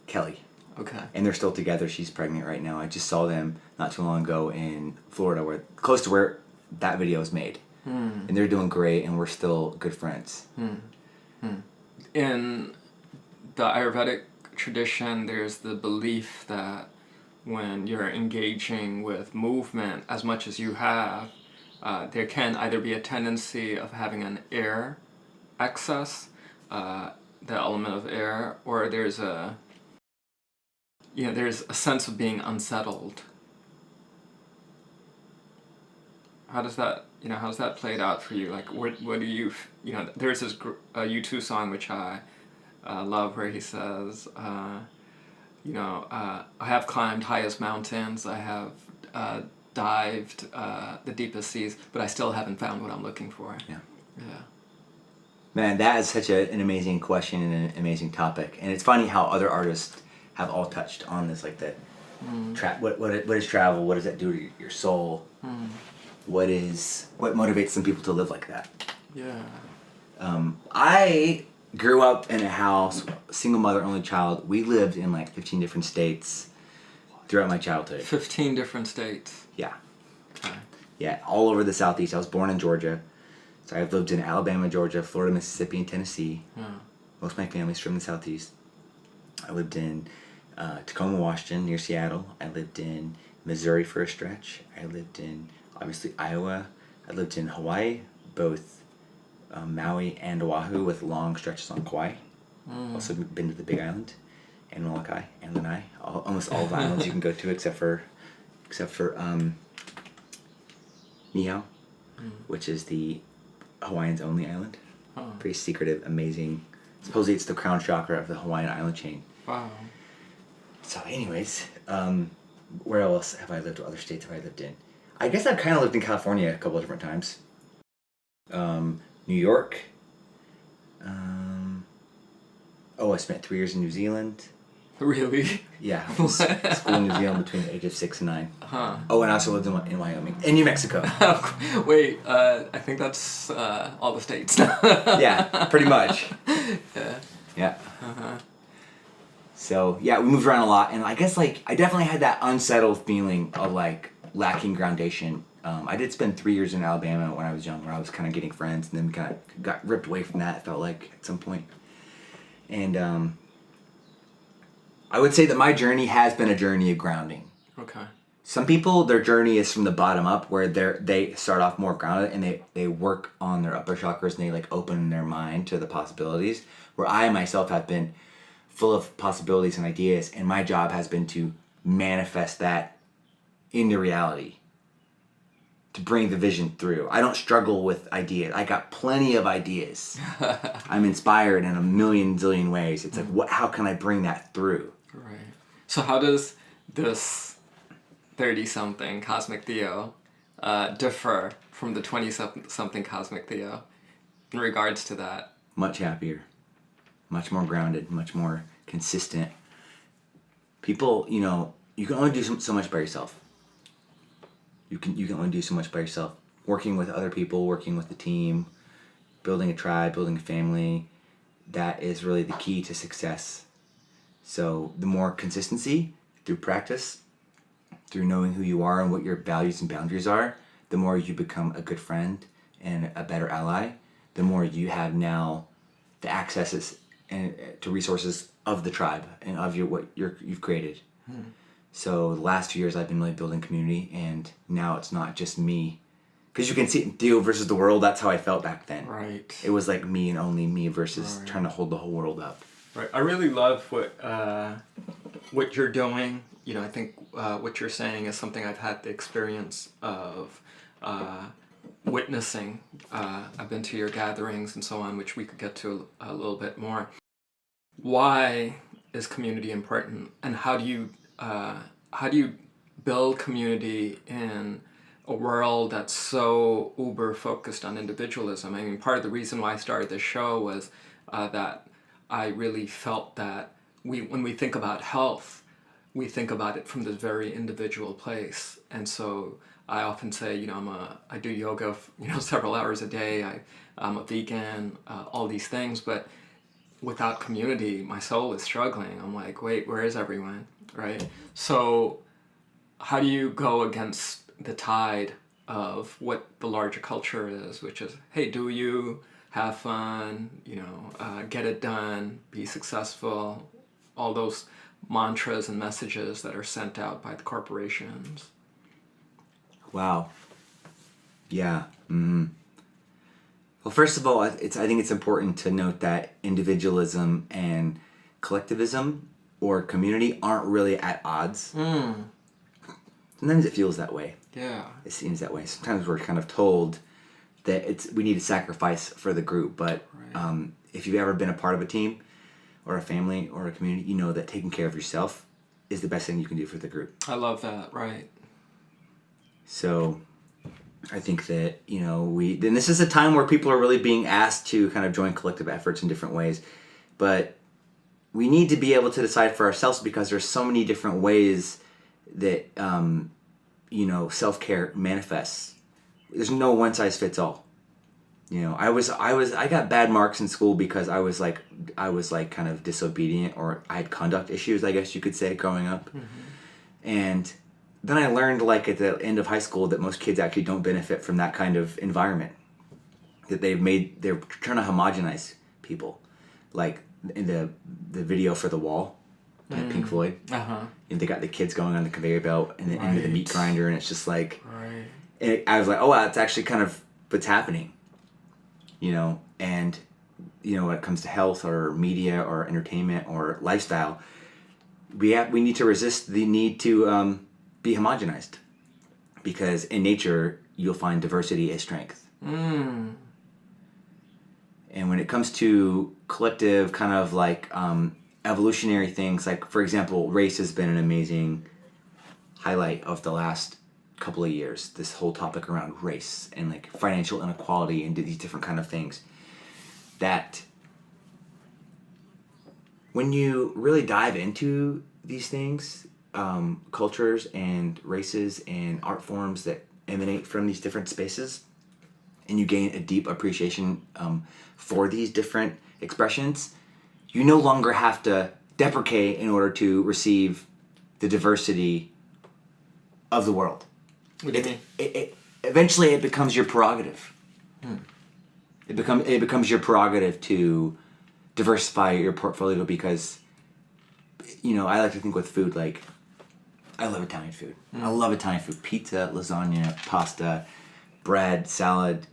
Kelly. Okay. And they're still together. She's pregnant right now. I just saw them not too long ago in Florida, close to where that video was made. And they're doing great, and we're still good friends. In the Ayurvedic tradition, there's the belief that when you're engaging with movement as much as you have, there can either be a tendency of having an air excess, the element of air, or there's a sense of being unsettled. How's that played out for you? Like, what do you, there's this U2 song which I love, where he says, I have climbed highest mountains, I have dived the deepest seas, but I still haven't found what I'm looking for. Yeah. Yeah. Man, that is such an amazing question and an amazing topic. And it's funny how other artists have all touched on this, like the what is travel? What does that do to your soul? What motivates some people to live like that? Yeah. I grew up in a house, single mother, only child. We lived in like 15 different states throughout my childhood. 15 different states. Yeah. Okay. Yeah, all over the Southeast. I was born in Georgia. So I've lived in Alabama, Georgia, Florida, Mississippi, and Tennessee. Yeah. Most of my family's from the Southeast. I lived in Tacoma, Washington, near Seattle. I lived in Missouri for a stretch. I lived in, obviously, Iowa. I lived in Hawaii, both Maui and Oahu, with long stretches on Kauai. Also been to the Big Island, and Molokai, and Lanai. Almost all of the islands you can go to, except for Niihau, which is the Hawaiian's only island. Very secretive, amazing. Supposedly it's the crown chakra of the Hawaiian island chain. Wow. So anyways, where else have I lived? What other states have I lived in? I guess I've kind of lived in California a couple of different times. New York. I spent 3 years in New Zealand. Really? Yeah, school in New Zealand between the ages of 6 and 9. Huh. Oh, and I also lived in Wyoming and New Mexico. Wait, I think that's all the states. Yeah, pretty much. Yeah. Yeah. So yeah, we moved around a lot, and I guess like I definitely had that unsettled feeling of like lacking groundation. I did spend 3 years in Alabama when I was young, where I was kind of getting friends, and then kind of got ripped away from that. It felt like at some point, and I would say that my journey has been a journey of grounding. Okay. Some people, their journey is from the bottom up, where they start off more grounded and they work on their upper chakras and they like open their mind to the possibilities. Where I myself have been full of possibilities and ideas, and my job has been to manifest that into reality, to bring the vision through. I don't struggle with ideas. I got plenty of ideas. I'm inspired in a million zillion ways. It's like, how can I bring that through? Right. So how does this 30-something Cosmic Theo differ from the 20-something Cosmic Theo in regards to that? Much happier, much more grounded, much more consistent. People, you can only do so much by yourself. You can only do so much by yourself. Working with other people, working with the team, building a tribe, building a family, that is really the key to success. So the more consistency through practice, through knowing who you are and what your values and boundaries are, the more you become a good friend and a better ally, the more you have now the accesses and to resources of the tribe and of what you've created. So the last 2 years I've been really building community, and now it's not just me. Because you can see Theo versus the world, that's how I felt back then. Right. It was like me and only me versus trying to hold the whole world up. Right. I really love what you're doing. I think what you're saying is something I've had the experience of witnessing. I've been to your gatherings and so on, which we could get to a little bit more. Why is community important, and how do you build community in a world that's so uber focused on individualism? I mean, part of the reason why I started this show was that I really felt that when we think about health, we think about it from this very individual place. And so I often say, I do yoga, several hours a day. I'm a vegan, all these things, but without community, my soul is struggling. I'm like, wait, where is everyone, right? So how do you go against the tide of what the larger culture is, which is, hey, do you have fun, get it done, be successful, all those mantras and messages that are sent out by the corporations? Wow. Yeah. Mm-hmm. Well, first of all, I think it's important to note that individualism and collectivism or community aren't really at odds. Sometimes it feels that way. Yeah. It seems that way. Sometimes we're kind of told that we need to sacrifice for the group, but if you've ever been a part of a team or a family or a community, you know that taking care of yourself is the best thing you can do for the group. I love that, right. So I think that, and this is a time where people are really being asked to kind of join collective efforts in different ways. But we need to be able to decide for ourselves, because there's so many different ways that, self-care manifests. There's no one size fits all. I got bad marks in school because I was like kind of disobedient, or I had conduct issues, I guess you could say, growing up. Mm-hmm. And then I learned, like, at the end of high school, that most kids actually don't benefit from that kind of environment. That they're trying to homogenize people, like in the video for The Wall, Pink Floyd. Uh-huh. And they got the kids going on the conveyor belt and the end of the meat grinder, and it's just like, and I was like, oh, wow, that's actually kind of what's happening. And when it comes to health or media or entertainment or lifestyle, we need to resist the need to be homogenized, because in nature you'll find diversity is strength. And when it comes to collective kind of like evolutionary things, like, for example, race has been an amazing highlight of the last couple of years. This whole topic around race and like financial inequality and these different kind of things, that when you really dive into these things, cultures and races and art forms that emanate from these different spaces, and you gain a deep appreciation for these different expressions, you no longer have to deprecate in order to receive the diversity of the world. What do you mean? Eventually it becomes your prerogative. It becomes your prerogative to diversify your portfolio, because, I like to think with food, like, I love Italian food. I love Italian food. Pizza, lasagna, pasta, bread, salad,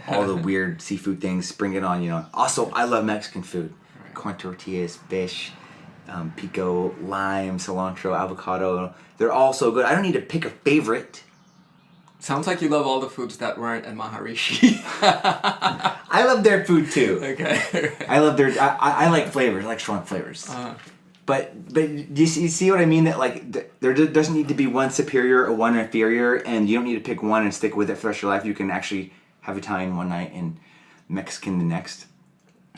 all the weird seafood things, bring it on, Also, I love Mexican food. Right. Corn tortillas, fish, pico, lime, cilantro, avocado. They're all so good. I don't need to pick a favorite. Sounds like you love all the foods that weren't at Maharishi. I love their food too. Okay. I love their. I like flavors. I like strong flavors. But you see what I mean? That like there doesn't need to be one superior or one inferior, and you don't need to pick one and stick with it for the rest of your life. You can actually have Italian one night and Mexican the next,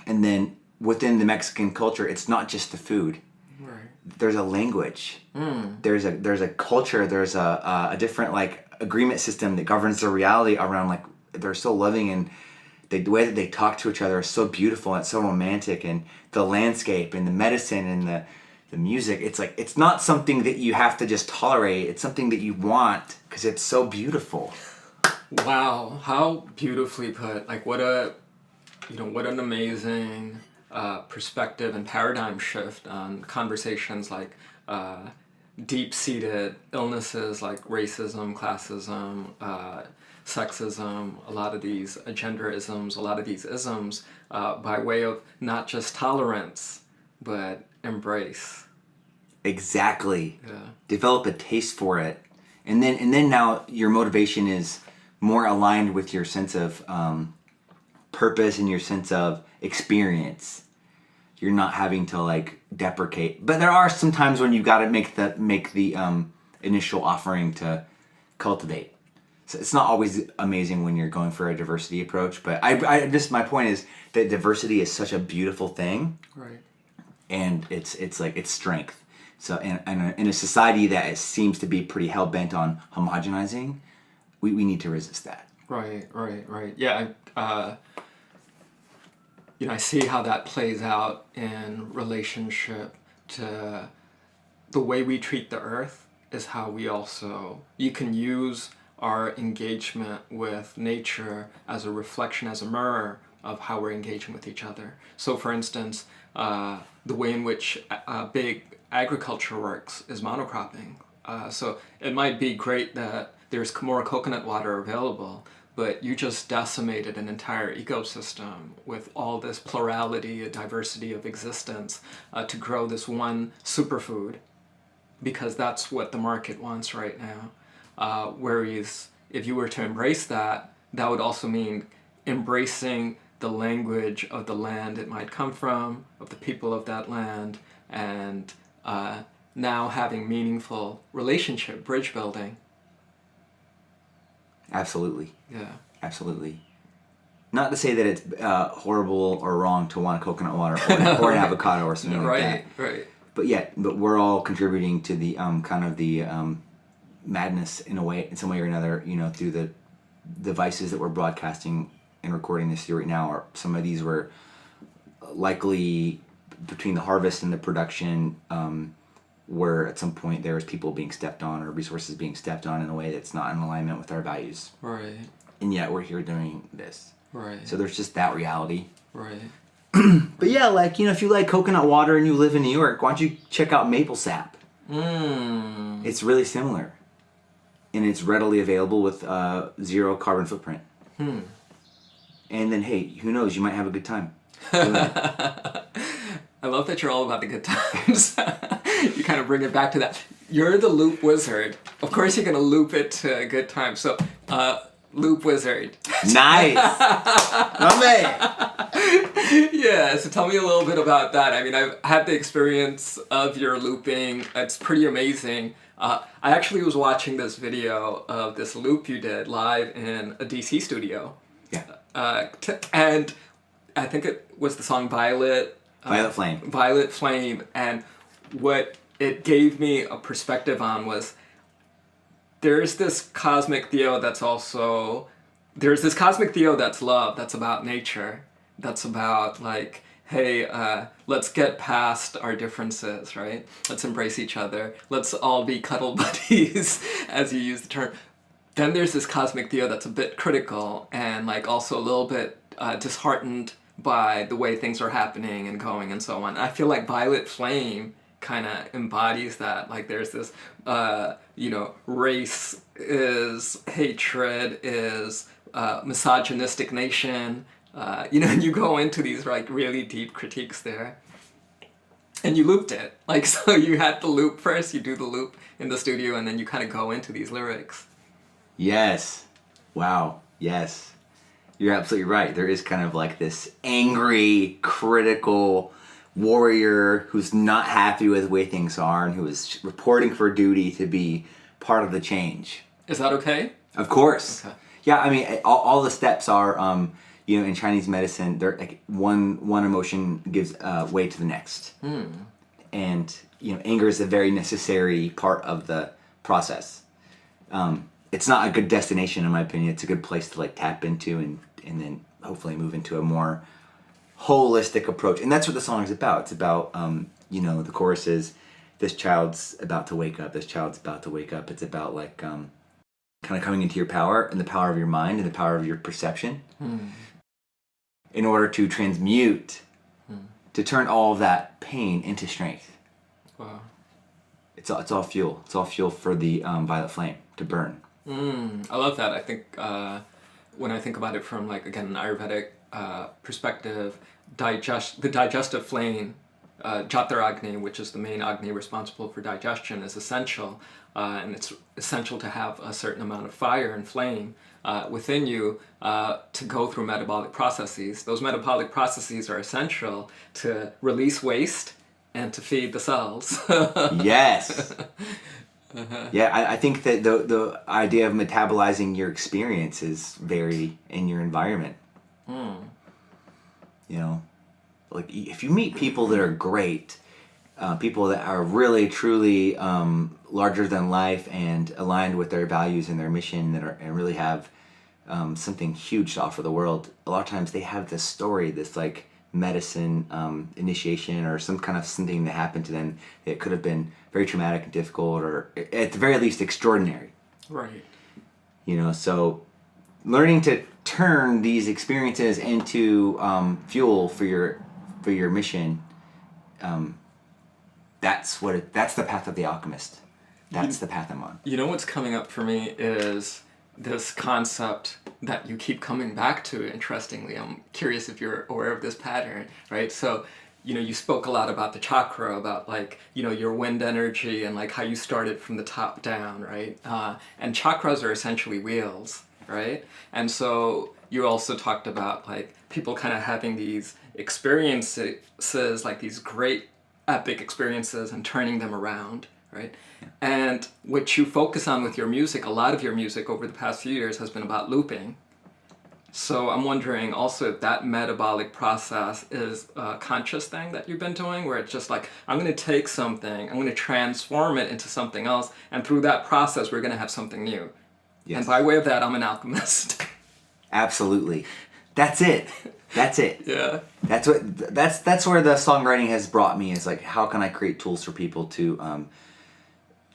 and then within the Mexican culture, it's not just the food. Right. There's a language. There's a culture. There's a different like agreement system that governs the reality around, like, they're so loving, and the way that they talk to each other is so beautiful and it's so romantic, and the landscape and the medicine and the music, it's like, it's not something that you have to just tolerate, it's something that you want because it's so beautiful. Wow, how beautifully put. Like, what an amazing perspective and paradigm shift on conversations like deep-seated illnesses like racism, classism, sexism, a lot of these genderisms, a lot of these isms, by way of not just tolerance, but embrace. Exactly. Yeah. Develop a taste for it. And then now your motivation is more aligned with your sense of purpose and your sense of experience. You're not having to like deprecate, but there are some times when you got to make the initial offering to cultivate. So it's not always amazing when you're going for a diversity approach, but I just, my point is that diversity is such a beautiful thing, right? And it's like it's strength. So in a society that seems to be pretty hell bent on homogenizing, we need to resist that. Right. Yeah. I see how that plays out in relationship to the way we treat the earth is how we also, you can use our engagement with nature as a reflection, as a mirror of how we're engaging with each other. So for instance, the way in which big agriculture works is monocropping. So it might be great that there's more coconut water available, but you just decimated an entire ecosystem with all this plurality, a diversity of existence to grow this one superfood, because that's what the market wants right now. Whereas if you were to embrace that, that would also mean embracing the language of the land it might come from, of the people of that land, and now having meaningful relationship, bridge building. Absolutely. Yeah. Absolutely. Not to say that it's horrible or wrong to want coconut water or an avocado or something like that. Right. But we're all contributing to the kind of the madness in some way or another, through the devices that we're broadcasting and recording this through right now. Or some of these were likely between the harvest and the production, where at some point there was people being stepped on or resources being stepped on in a way that's not in alignment with our values. Right. And yet we're here doing this. Right. So there's just that reality. Right. But yeah, if you like coconut water and you live in New York, why don't you check out maple sap? It's really similar. And it's readily available with 0 carbon footprint. And then, hey, who knows? You might have a good time. I love that you're all about the good times. You kind of bring it back to that. You're the loop wizard. Of course you're going to loop it to a good time. So, loop wizard. Nice! Amazing! Yeah, so tell me a little bit about that. I mean, I've had the experience of your looping. It's pretty amazing. I actually was watching this video of this loop you did live in a DC studio. Yeah. And I think it was the song Violet. Violet Flame. And what it gave me a perspective on was there's this Cozmic Theo that's love, that's about nature, that's about hey, let's get past our differences, right? Let's embrace each other. Let's all be cuddle buddies, as you use the term. Then there's this Cozmic Theo that's a bit critical and also a little bit disheartened by the way things are happening and going and so on. I feel like Violet Flame kind of embodies that. There's this, race is hatred, is misogynistic nation. And you go into these really deep critiques there. And you looped it. So you had the loop first, you do the loop in the studio, and then you kind of go into these lyrics. Yes. Wow. Yes. You're absolutely right. There is kind of this angry, critical warrior who's not happy with the way things are and who is reporting for duty to be part of the change. Is that okay? Of course. Okay. Yeah, I mean, all the steps are, in Chinese medicine, they're one emotion gives way to the next. And, anger is a very necessary part of the process. It's not a good destination, in my opinion. It's a good place to tap into and then hopefully move into a more holistic approach. And that's what the song is about. It's about, the chorus is, this child's about to wake up. This child's about to wake up. It's about kind of coming into your power and the power of your mind and the power of your perception in order to transmute, to turn all of that pain into strength. Wow. It's all fuel. It's all fuel for the violet flame to burn. I love that. I think when I think about it from again an Ayurvedic perspective, the digestive flame, Jataragni, which is the main Agni responsible for digestion, is essential, and it's essential to have a certain amount of fire and flame within you to go through metabolic processes. Those metabolic processes are essential to release waste and to feed the cells. Yes. Yeah, I think that the idea of metabolizing your experience is very in your environment. If you meet people that are great, people that are really truly larger than life and aligned with their values and their mission, and really have something huge to offer the world, a lot of times they have this story, this medicine initiation or some kind of something that happened to them that could have been very traumatic and difficult, or at the very least extraordinary. Right. So learning to turn these experiences into fuel for your mission, that's the path of the alchemist. That's the path I'm on. What's coming up for me is this concept that you keep coming back to, interestingly. I'm curious if you're aware of this pattern, right? So, you spoke a lot about the chakra, about your wind energy and how you started from the top down, right? And chakras are essentially wheels, right? And so you also talked about people kind of having these experiences, these great epic experiences and turning them around, right? And what you focus on with your music, a lot of your music over the past few years has been about looping. So I'm wondering also if that metabolic process is a conscious thing that you've been doing, where it's just like, I'm going to take something, I'm going to transform it into something else, and through that process, we're going to have something new. Yes. And by way of that, I'm an alchemist. Absolutely. That's it. That's it. Yeah. That's where the songwriting has brought me, is like, how can I create tools for people to,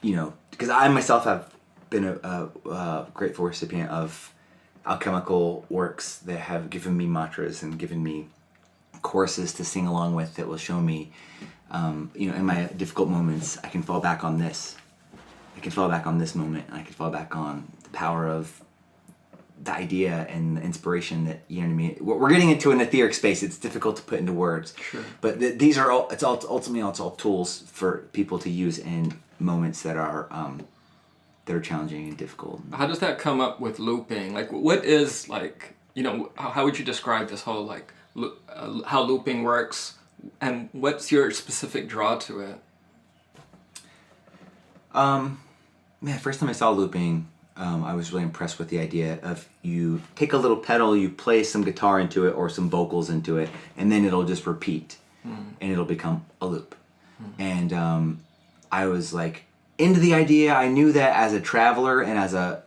because I myself have been a grateful recipient of alchemical works that have given me mantras and given me choruses to sing along with, that will show me, in my difficult moments, I can fall back on this. I can fall back on this moment, and I can fall back on the power of the idea and the inspiration that, you know what I mean? We're getting into an etheric space. It's difficult to put into words. Sure. But these are all, ultimately it's all tools for people to use in moments that are challenging and difficult. How does that come up with looping? Like, what is, like, how would you describe this whole, like, how looping works, and what's your specific draw to it? First time I saw looping, I was really impressed with the idea of, you take a little pedal, you play some guitar into it or some vocals into it, and then it'll just repeat, and it'll become a loop. And I was like into the idea. I knew that as a traveler and as a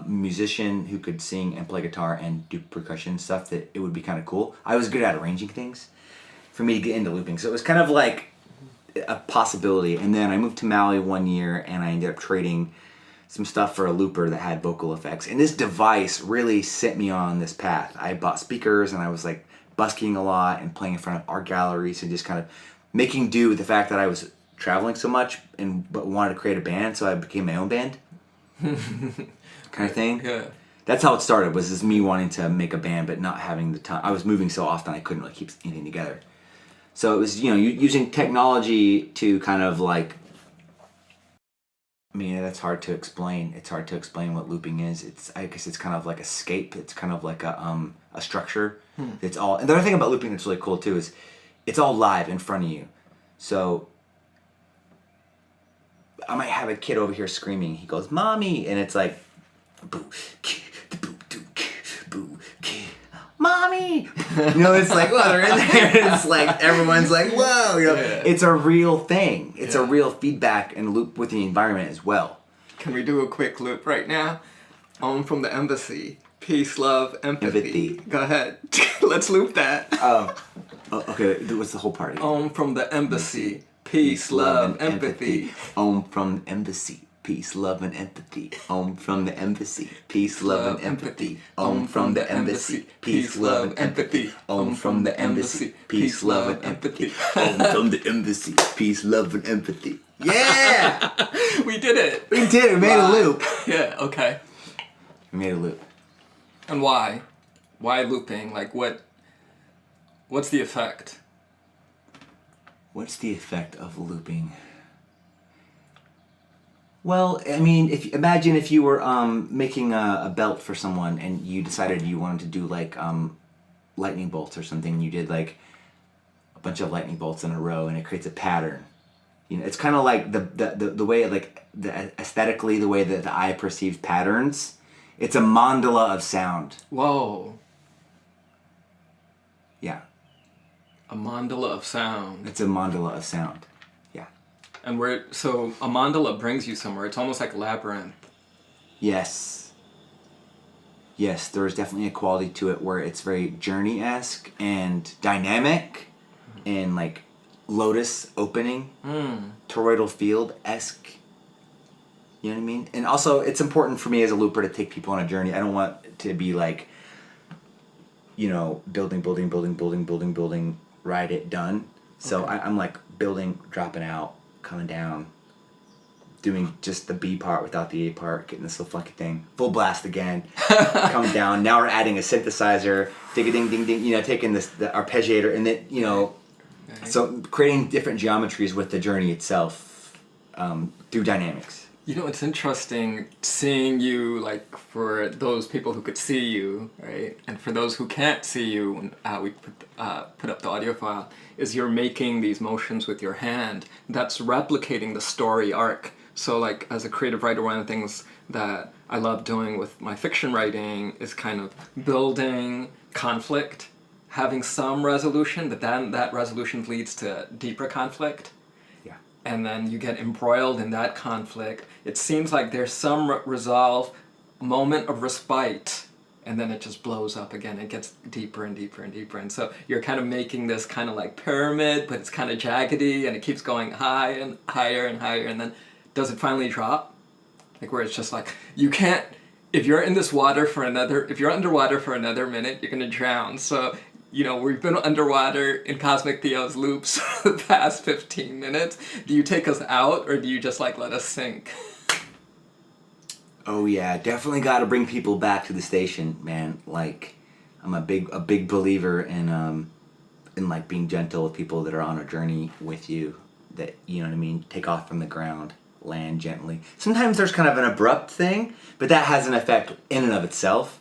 musician who could sing and play guitar and do percussion stuff, that it would be kind of cool. I was good at arranging things for me to get into looping, so it was kind of like a possibility. And then I moved to Maui one year, and I ended up trading some stuff for a looper that had vocal effects. And this device really set me on this path. I bought speakers, and I was like busking a lot and playing in front of art galleries and just kind of making do with the fact that I was traveling so much but wanted to create a band, so I became my own band. Kind of thing. Yeah. That's how it started, was this me wanting to make a band but not having the time. I was moving so often I couldn't really keep anything together. So it was, using technology to kind of like, that's hard to explain. It's hard to explain what looping is. I guess it's kind of like escape. It's kind of like a structure. It's all. And the other thing about looping that's really cool too is, it's all live in front of you. So I might have a kid over here screaming. He goes, "Mommy," and it's like, boo, boo, boo, "Mommy!" It's like, well, they're in there. It's like everyone's like, "Whoa!" It's a real thing. It's a real feedback and loop with the environment as well. Can we do a quick loop right now? From the embassy. Peace, love, empathy. Go ahead. Let's loop that. Okay. What's the whole party? From the embassy. Peace, love, empathy. From the embassy. Peace, love, and empathy. From the embassy. Peace, love, and empathy. From the embassy. Peace, love, and empathy. From the embassy. Peace, love, and empathy. From the embassy. Peace, love, and empathy. Yeah! We did it. We did it. We made a loop. Yeah, okay. We made a loop. And why? Why looping? Like, what's the effect? What's the effect of looping? Well, imagine if you were making a belt for someone, and you decided you wanted to do like lightning bolts or something. You did like a bunch of lightning bolts in a row, and it creates a pattern. It's kind of like the way, like, aesthetically, the way that the eye perceives patterns. It's a mandala of sound. Whoa. Yeah. A mandala of sound. It's a mandala of sound. Yeah. And so a mandala brings you somewhere. It's almost like a labyrinth. Yes. Yes, there's definitely a quality to it where it's very journey-esque and dynamic, and like lotus opening, toroidal field-esque. You know what I mean? And also, it's important for me as a looper to take people on a journey. I don't want it to be like, building, ride it, done. So okay. I'm like building, dropping out, coming down, doing just the B part without the A part, getting this little funky thing, full blast again, come down. Now we're adding a synthesizer, ding, taking this the arpeggiator, and then so creating different geometries with the journey itself through dynamics. You know, it's interesting seeing you, like, for those people who could see you, right? And for those who can't see you, when we put up the audio file, is you're making these motions with your hand. That's replicating the story arc. So, like, as a creative writer, one of the things that I love doing with my fiction writing is kind of building conflict, having some resolution, but then that resolution leads to deeper conflict, Yeah. and then you get embroiled in that conflict. It seems like there's some resolve, moment of respite, and then it just blows up again. It gets deeper and deeper and deeper. And so you're kind of making this kind of like pyramid, but it's kind of jaggedy, and it keeps going high and higher and higher, and then does it finally drop? Like where it's just like, you can't, if you're in this water for another, if you're underwater for another minute, you're gonna drown. So, you know, we've been underwater in Cosmic Theo's loops for the past 15 minutes. Do you take us out, or do you just like let us sink? Oh yeah, definitely got to bring people back to the station, man. Like, I'm a big believer in like being gentle with people that are on a journey with you. That, you know what I mean. Take off from the ground, land gently. Sometimes there's kind of an abrupt thing, but that has an effect in and of itself.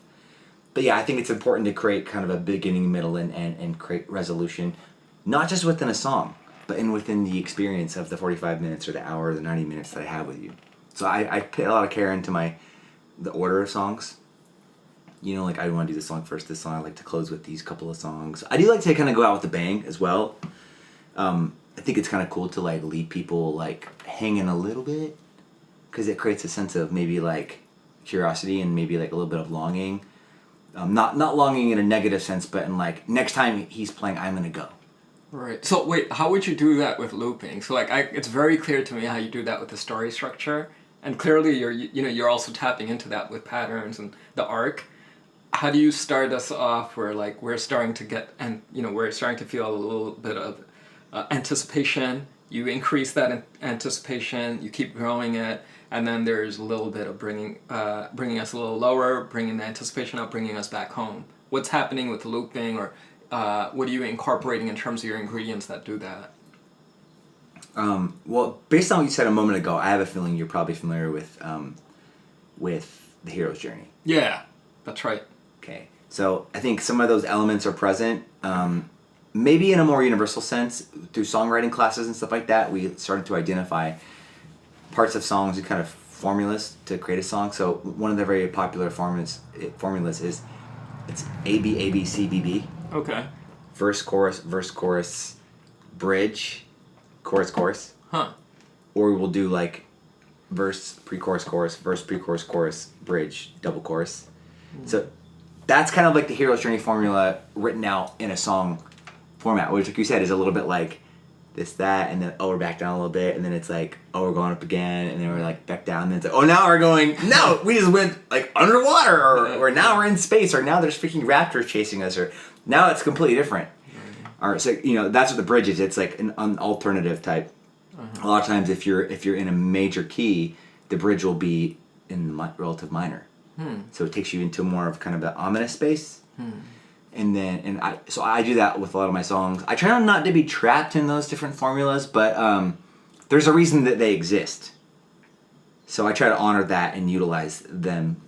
But yeah, I think it's important to create kind of a beginning, middle, and create resolution, not just within a song, but within the experience of the 45 minutes or the hour or the 90 minutes that I have with you. So I put a lot of care into the order of songs. You know, like I want to do this song first, this song. I like to close with these couple of songs. I do like to kind of go out with a bang as well. I think it's kind of cool to like leave people like hanging a little bit, because it creates a sense of maybe like curiosity and maybe like a little bit of longing. Not longing in a negative sense, but in like next time he's playing, I'm gonna go. Right. So wait, how would you do that with looping? So like, it's very clear to me how you do that with the story structure, and clearly you're also tapping into that with patterns and the arc. How do you start us off where like we're starting to get, and we're starting to feel a little bit of anticipation? You increase that anticipation, you keep growing it, and then there's a little bit of bringing us a little lower, bringing the anticipation up, bringing us back home. What's happening with looping, or what are you incorporating in terms of your ingredients that do that? Well, based on what you said a moment ago, I have a feeling you're probably familiar with the hero's journey. Yeah, that's right. Okay, so I think some of those elements are present. Maybe in a more universal sense, through songwriting classes and stuff like that, we started to identify parts of songs and kind of formulas to create a song. So one of the very popular formulas is it's A B A B C B B. Okay. Verse, chorus, bridge, chorus. Huh. Or we'll do like verse, pre-chorus, chorus, verse, pre-chorus, chorus, bridge, double chorus. So that's kind of like the hero's journey formula written out in a song format, which, like you said, is a little bit like this, that, and then we're back down a little bit, and then it's like we're going up again, and then we're like back down, and then it's like now we're going, no, we just went like underwater, or now we're in space, or now there's freaking raptors chasing us, or now it's completely different. Or so that's what the bridge is. It's like an alternative type. A lot of times, if you're in a major key, the bridge will be in relative minor. So it takes you into more of kind of the ominous space. And I do that with a lot of my songs. I try not to be trapped in those different formulas, but there's a reason that they exist. So I try to honor that and utilize them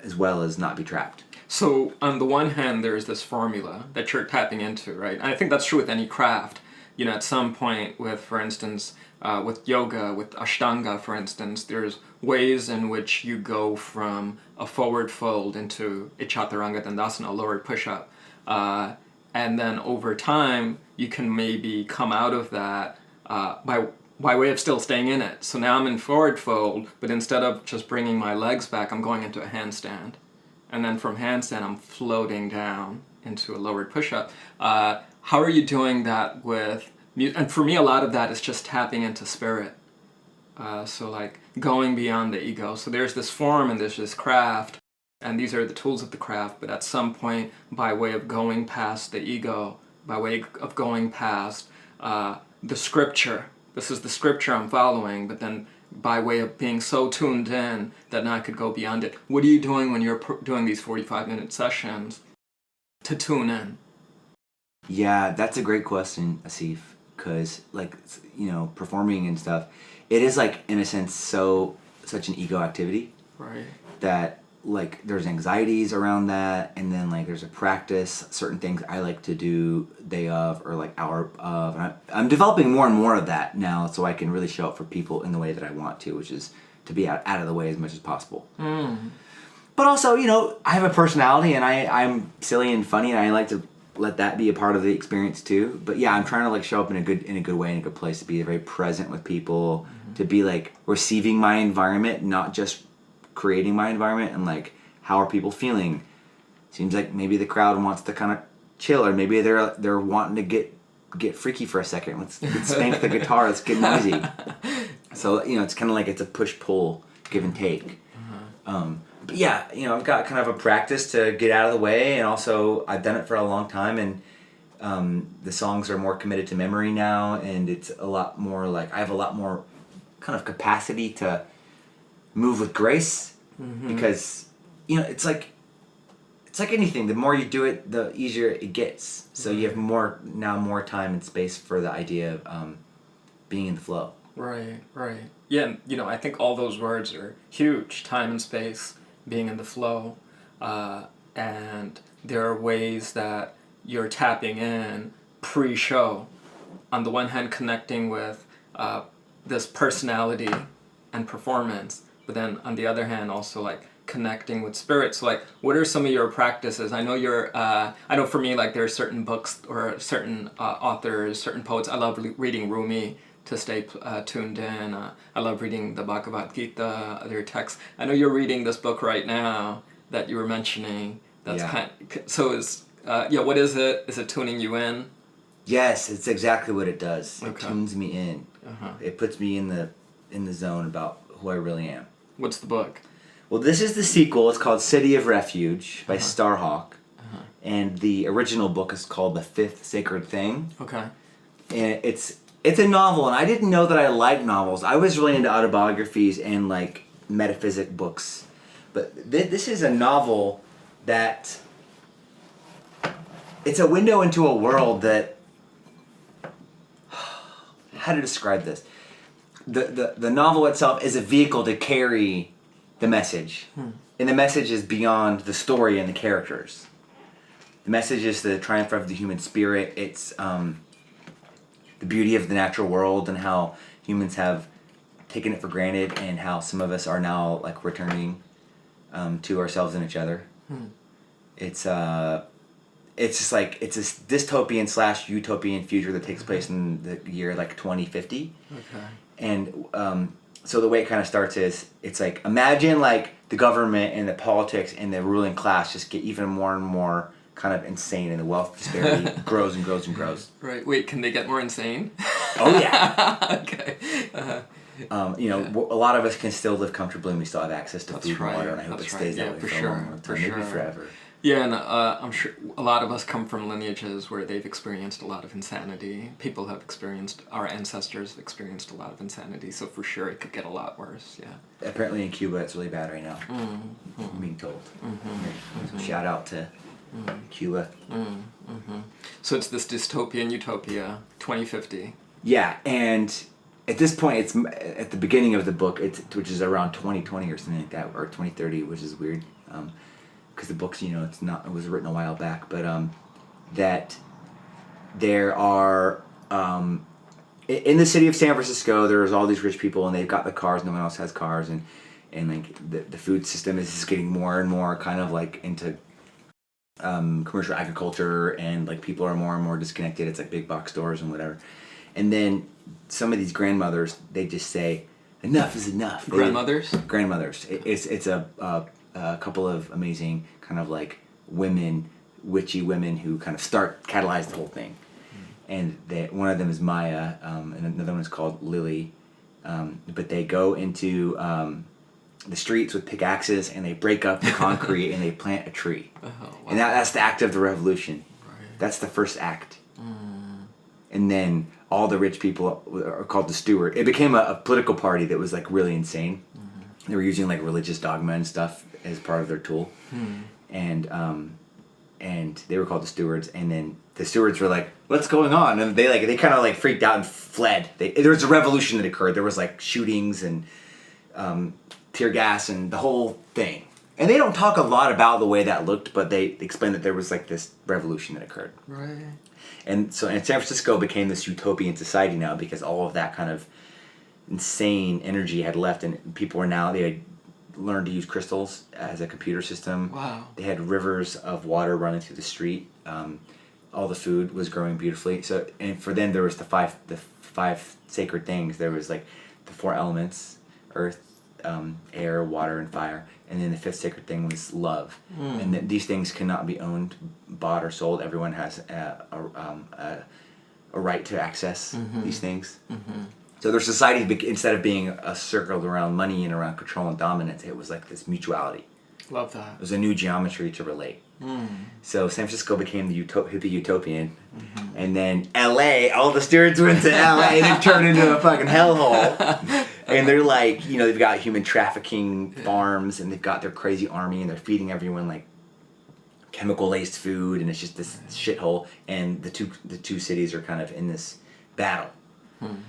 as well as not be trapped. So on the one hand, there's this formula that you're tapping into, right? And I think that's true with any craft. At some point with, for instance, with yoga, with Ashtanga, for instance, there's ways in which you go from a forward fold into a Chaturanga Dandasana, a lowered push-up. And then over time, you can maybe come out of that by way of still staying in it. So now I'm in forward fold, but instead of just bringing my legs back, I'm going into a handstand. And then from handstand, I'm floating down into a lowered push-up. How are you doing that with music? And for me, a lot of that is just tapping into spirit. So like going beyond the ego. So there's this form and there's this craft, and these are the tools of the craft, but at some point, by way of going past the ego, by way of going past the scripture, this is the scripture I'm following, but then by way of being so tuned in that now I could go beyond it. What are you doing when you're doing these 45-minute sessions to tune in? Yeah, that's a great question, Asif, because performing and stuff, it is like in a sense so such an ego activity. Right. That like there's anxieties around that, and then like there's a practice, certain things I like to do day of or like hour of, and I'm developing more and more of that now, so I can really show up for people in the way that I want to, which is to be out of the way as much as possible. But also, you know, I have a personality, and I'm silly and funny, and I like to let that be a part of the experience too. But yeah, I'm trying to like show up in a good way, in a good place, to be very present with people, to be like receiving my environment, not just creating my environment. And like, how are people feeling? Seems like maybe the crowd wants to kind of chill, or maybe they're wanting to get freaky for a second. Let's spank the guitar. Let's get noisy. So you know, it's kind of like it's a push pull, give and take. But yeah, you know, I've got kind of a practice to get out of the way, and also I've done it for a long time, and the songs are more committed to memory now, and it's a lot more like I have a lot more kind of capacity to move with grace, because you know it's like anything. The more you do it, the easier it gets. So you have more time and space for the idea of being in the flow. Right. Yeah, you know, I think all those words are huge. Time and space, being in the flow, and there are ways that you're tapping in pre-show. On the one hand, connecting with this personality and performance, but then on the other hand, also like connecting with spirits. So, like, what are some of your practices? I know I know for me, like, there are certain books or certain authors, certain poets. I love reading Rumi to stay tuned in. I love reading the Bhagavad Gita, other texts. I know you're reading this book right now that you were mentioning. That's so what is it? Is it tuning you in? Yes, it's exactly what it does. It Okay. tunes me in. It puts me in the zone about who I really am. What's the book? Well, this is the sequel. It's called City of Refuge by Starhawk. And the original book is called The Fifth Sacred Thing. Okay. And it's a novel, and I didn't know that I liked novels. I was really into autobiographies and like metaphysic books. But this is a novel that it's a window into a world that, how to describe this? The novel itself is a vehicle to carry the message. And the message is beyond the story and the characters. The message is the triumph of the human spirit. It's the beauty of the natural world, and how humans have taken it for granted, and how some of us are now like returning to ourselves and each other. It's just like it's this dystopian / utopian future that takes place in the year like 2050. Okay. And so the way it kind of starts is, it's like, imagine like the government and the politics and the ruling class just get even more and more kind of insane, and the wealth disparity grows and grows and grows. Right. Wait, can they get more insane? Oh yeah. Okay. You know, a lot of us can still live comfortably, and we still have access to food and water, and I hope it stays that way for for a sure. long time, maybe forever. Yeah, and I'm sure a lot of us come from lineages where they've experienced a lot of insanity. Our ancestors have experienced a lot of insanity, so for sure it could get a lot worse, yeah. Apparently in Cuba it's really bad right now. I'm being told. So shout out to Cuba. So it's this dystopian utopia, 2050. Yeah, and at this point, it's at the beginning of the book, which is around 2020 or something like that, or 2030, which is weird, because the book's, you know, it was written a while back, but that there are in the city of San Francisco, there's all these rich people, and they've got the cars. No one else has cars, and like the food system is just getting more and more kind of like into commercial agriculture, and like people are more and more disconnected. It's like big box stores and whatever. And then some of these grandmothers, they just say, enough is enough. Grandmothers? Grandmothers. It's a couple of amazing kind of like witchy women who kind of catalyze the whole thing. And one of them is Maya, and another one is called Lily. But they go into the streets with pickaxes, and they break up the concrete, and they plant a tree. Oh, wow. And that's the act of the revolution. Right. That's the first act. And then all the rich people are called the steward. It became a political party that was like really insane. They were using like religious dogma and stuff as part of their tool. And they were called the stewards. And then the stewards were like, what's going on? And they kind of like freaked out and fled. There was a revolution that occurred. There was like shootings, and tear gas and the whole thing. And they don't talk a lot about the way that looked, but they explain that there was like this revolution that occurred. Right. And so and San Francisco became this utopian society now because all of that kind of insane energy had left, and people were now, they had learned to use crystals as a computer system. Wow. They had rivers of water running through the street. All the food was growing beautifully. So, and for them there was the five sacred things. There was like the four elements: earth, air, water, and fire. And then the fifth sacred thing was love. And these things cannot be owned, bought, or sold. Everyone has a right to access these things. So their society, instead of being circled around money and around control and dominance, it was like this mutuality. Love that. It was a new geometry to relate. So San Francisco became the hippie utopian. And then LA, all the stewards went to LA and it turned into a fucking hellhole. And they're like, you know, they've got human trafficking farms and they've got their crazy army and they're feeding everyone like chemical laced food, and it's just this shithole. And the two cities are kind of in this battle.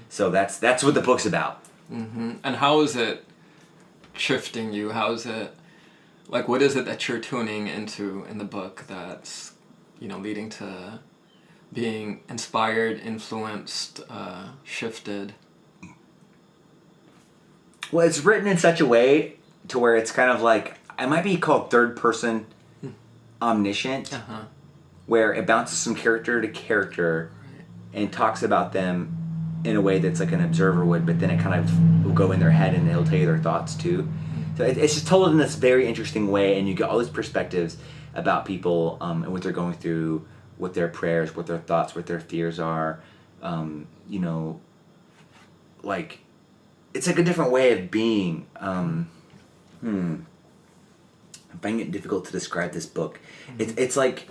So that's what the book's about. And how is it shifting you? How is it, like, what is it that you're tuning into in the book that's, you know, leading to being inspired, influenced, shifted? Well, it's written in such a way to where it's kind of like, it might be called third person omniscient, where it bounces from character to character and talks about them in a way that's like an observer would, but then it kind of will go in their head and it'll tell you their thoughts too. So it's just told in this very interesting way, and you get all these perspectives about people and what they're going through, what their prayers, what their thoughts, what their fears are. You know, like, it's like a different way of being. I'm finding it difficult to describe this book. It's like,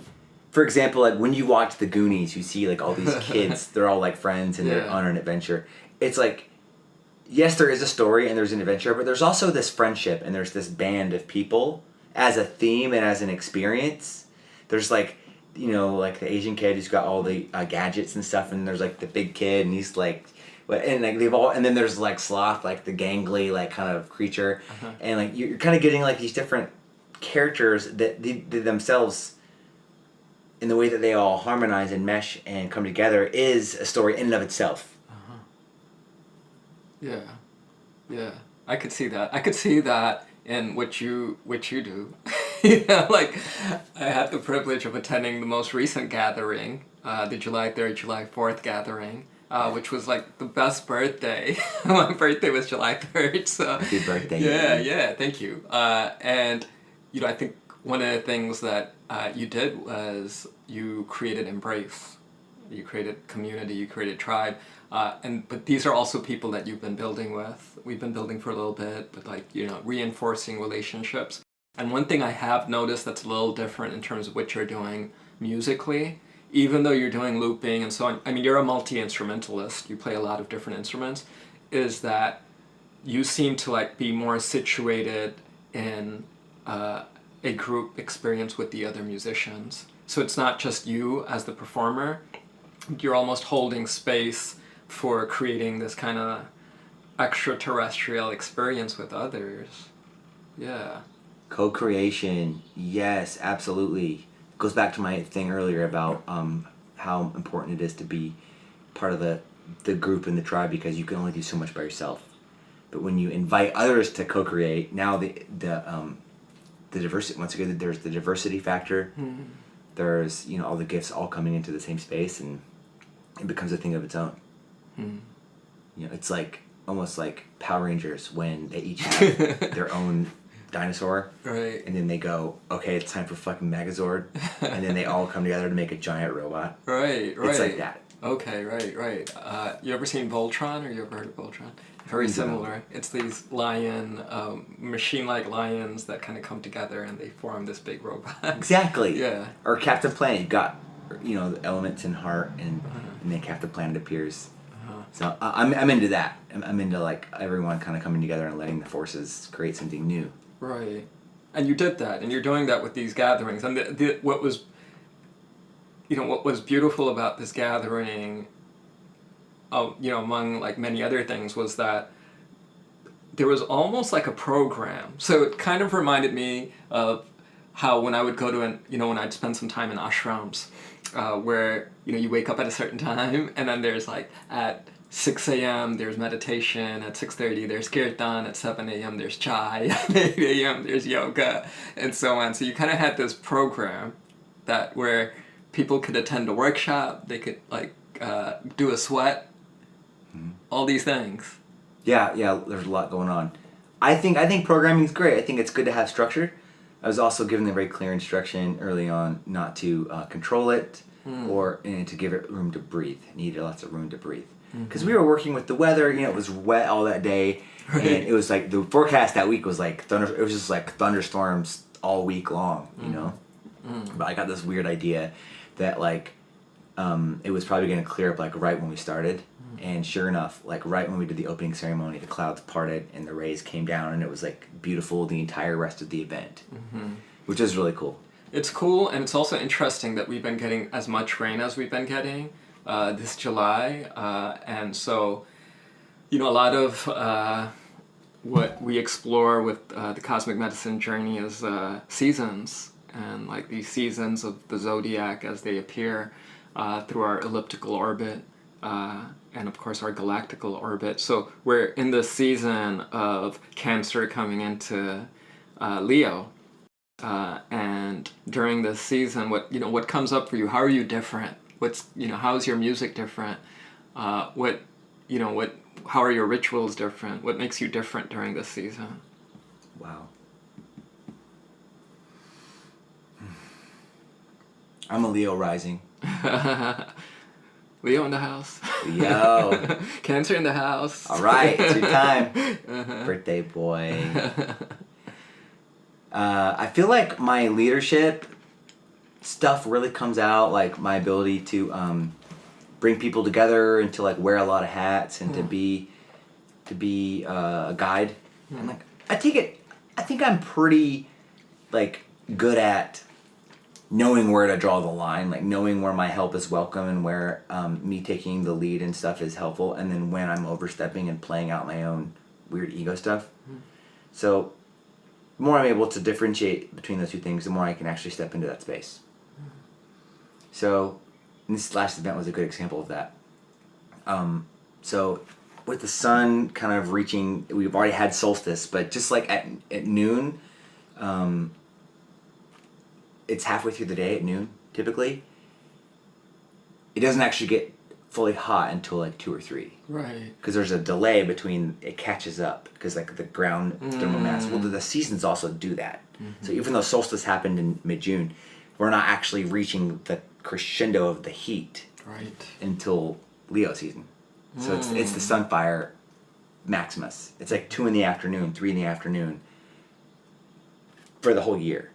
for example, like when you watch The Goonies, you see like all these kids, they're all like friends and they're on an adventure. It's like, yes, there is a story and there's an adventure, but there's also this friendship and there's this band of people as a theme and as an experience. There's like, you know, like the Asian kid who's got all the gadgets and stuff, and there's like the big kid and he's like, and like they've all, and then there's like Sloth, like the gangly like kind of creature, and like you're kind of getting like these different characters that they themselves, in the way that they all harmonize and mesh and come together, is a story in and of itself. Yeah, I could see that. I could see that in what you do. You know, like, I had the privilege of attending the most recent gathering, the July 3rd, July 4th gathering, which was like the best birthday. My birthday was July 3rd, so... Happy birthday. Yeah, thank you. And, you know, I think one of the things that you did was you created embrace. You created community, you created tribe. But these are also people that you've been building with. We've been building for a little bit, but like, you know, reinforcing relationships. And one thing I have noticed that's a little different in terms of what you're doing musically, even though you're doing looping and so on, I mean, you're a multi-instrumentalist, you play a lot of different instruments, is that you seem to like be more situated in a group experience with the other musicians. So it's not just you as the performer, you're almost holding space for creating this kind of extraterrestrial experience with others. Yeah. Co-creation, yes, absolutely. Goes back to my thing earlier about how important it is to be part of the group and the tribe, because you can only do so much by yourself. But when you invite others to co-create, now the diversity, once again, there's the diversity factor. There's, you know, all the gifts all coming into the same space, and it becomes a thing of its own. You know, it's like almost like Power Rangers when they each have their own dinosaur, Right. and then they go, okay, it's time for fucking Megazord, and then they all come together to make a giant robot. Right. It's like that. Okay, right. You ever seen Voltron, or you ever heard of Voltron? Very similar. It's these lion, machine-like lions that kind of come together and they form this big robot. Exactly. Yeah. Or Captain Planet, you got, you know, the elements and heart, and then Captain Planet appears. So I'm into that. I'm into like everyone kind of coming together and letting the forces create something new. Right. And you did that, and you're doing that with these gatherings. And what was beautiful about this gathering, you know, among like many other things, was that there was almost like a program. So it kind of reminded me of how when I would go to when I'd spend some time in ashrams, where you wake up at a certain time, and then there's like at 6 a.m. there's meditation, at 6:30 there's kirtan, at 7 a.m. there's chai, at 8 a.m. there's yoga, and so on. So you kind of had this program that where people could attend a workshop, they could do a sweat, all these things. Yeah, there's a lot going on. I think programming is great. I think it's good to have structure. I was also given the very clear instruction early on not to control it and to give it room to breathe. It needed lots of room to breathe. Because we were working with the weather, it was wet all that day, right. And it was like the forecast that week was like it was just like thunderstorms all week long, But I got this weird idea that it was probably going to clear up right when we started. And sure enough, right when we did the opening ceremony, the clouds parted and the rays came down, and it was beautiful the entire rest of the event, which is really cool. It's cool, and it's also interesting that we've been getting as much rain as we've been getting this July, and so a lot of what we explore with the cosmic medicine journey is seasons, and these seasons of the zodiac as they appear through our elliptical orbit. And of course our galactical orbit. So we're in the season of Cancer coming into Leo, and during this season, what comes up for you? How are you different? How's your music different? How are your rituals different? What makes you different during this season? Wow. I'm a Leo rising. Leo in the house. Leo. Cancer in the house. All right, it's your time. Birthday boy. I feel like my leadership stuff really comes out, my ability to bring people together and to wear a lot of hats and to be a guide. And I think I'm pretty good at knowing where to draw the line, knowing where my help is welcome and where me taking the lead and stuff is helpful, and then when I'm overstepping and playing out my own weird ego stuff. So the more I'm able to differentiate between those two things, the more I can actually step into that space. So this last event was a good example of that. So with the sun kind of reaching, we've already had solstice, but just at noon, it's halfway through the day at noon, typically. It doesn't actually get fully hot until 2 or 3. Right. Because there's a delay between it catches up, because the ground thermal mass. Well, the seasons also do that. So even though solstice happened in mid-June, we're not actually reaching the crescendo of the heat until Leo season. So it's the Sunfire Maximus. It's 2 in the afternoon, 3 in the afternoon for the whole year.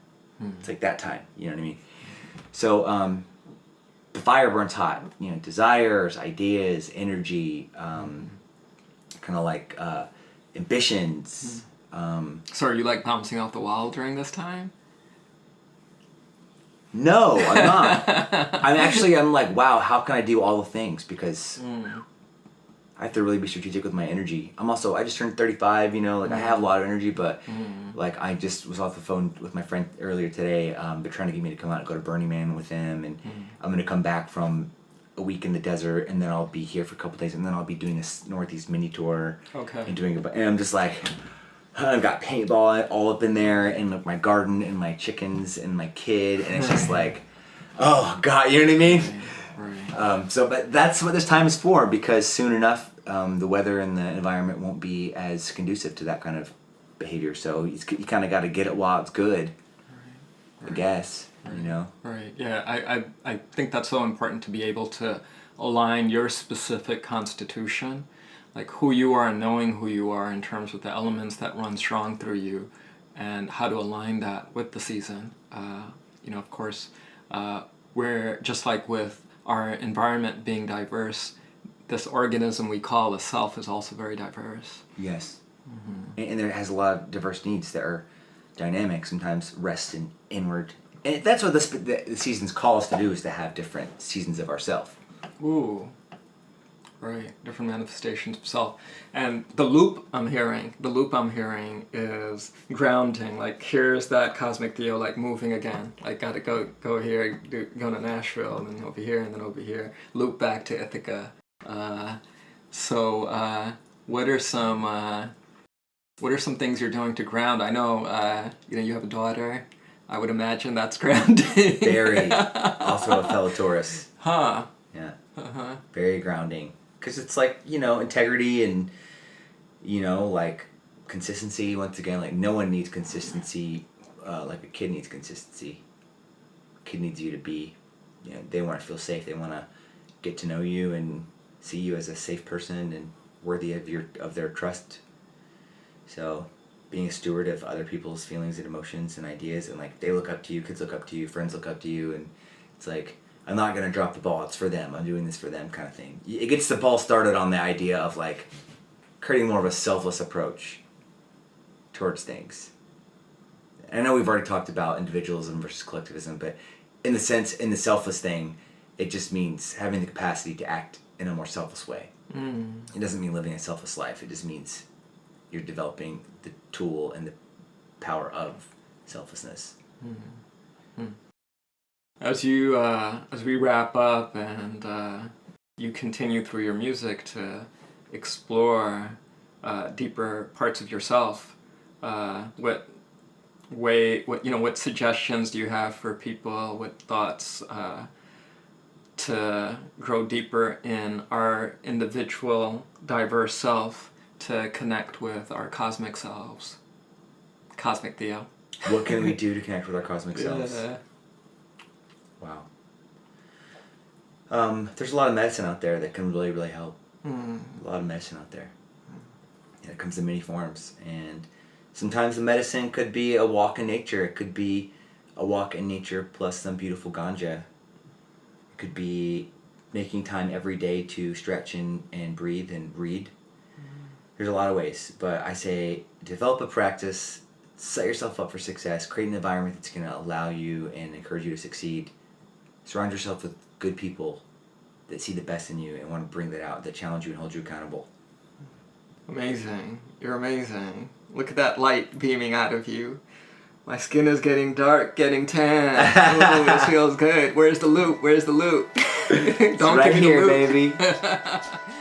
It's that time, you know what I mean? So the fire burns hot, desires, ideas, energy, kind of ambitions. So are you bouncing off the wall during this time? No, I'm not. I'm wow, how can I do all the things? Because I have to really be strategic with my energy. I just turned 35, I have a lot of energy, but I just was off the phone with my friend earlier today. They're trying to get me to come out and go to Burning Man with them, and I'm going to come back from a week in the desert, and then I'll be here for a couple days, and then I'll be doing a Northeast mini tour. Okay. And I'm just I've got paintball all up in there, and my garden, and my chickens, and my kid, and it's just oh God, you know what I mean? Right. But that's what this time is for, because soon enough, the weather and the environment won't be as conducive to that kind of behavior. So you kind of got to get it while it's good, I guess. Right. Yeah. I think that's so important to be able to align your specific constitution, who you are and knowing who you are in terms of the elements that run strong through you, and how to align that with the season. Of course, we're just with our environment being diverse, this organism we call the self is also very diverse. Yes. And it has a lot of diverse needs that are dynamic, sometimes rest and inward. And that's what the seasons call us to do, is to have different seasons of ourself. Ooh. Right, different manifestations of self. And the loop I'm hearing is grounding. Like, here's that Cosmic Theo, like, moving again. Like, gotta go here, go to Nashville, and then over here, and then over here. Loop back to Ithaca. So, what are some things you're doing to ground? I know, you have a daughter. I would imagine that's grounding. Very. Also a fellow Taurus. Huh. Yeah. Uh-huh. Very grounding. Because it's like, integrity and, like consistency. Once again, like no one needs consistency like a kid needs consistency. A kid needs you to be, they want to feel safe. They want to get to know you and see you as a safe person and worthy of their trust. So being a steward of other people's feelings and emotions and ideas, and like they look up to you, kids look up to you, friends look up to you, and it's like, I'm not going to drop the ball, it's for them, I'm doing this for them kind of thing. It gets the ball started on the idea of like creating more of a selfless approach towards things. I know we've already talked about individualism versus collectivism, but in the selfless thing, it just means having the capacity to act in a more selfless way. It doesn't mean living a selfless life, it just means you're developing the tool and the power of selflessness. As we wrap up and you continue through your music to explore deeper parts of yourself, what suggestions do you have for people? What thoughts to grow deeper in our individual, diverse self to connect with our cosmic selves? Cosmic Theo. What can we do to connect with our cosmic selves? Wow. There's a lot of medicine out there that can really, really help. A lot of medicine out there. It comes in many forms. And sometimes the medicine could be a walk in nature. It could be a walk in nature plus some beautiful ganja. It could be making time every day to stretch and breathe and read. There's a lot of ways. But I say develop a practice, set yourself up for success, create an environment that's going to allow you and encourage you to succeed. Surround yourself with good people that see the best in you and want to bring that out, that challenge you and hold you accountable. Amazing. You're amazing. Look at that light beaming out of you. My skin is getting dark, getting tan. Ooh, this feels good. Where's the loop? Where's the loop? Don't right give me here, the loop. baby.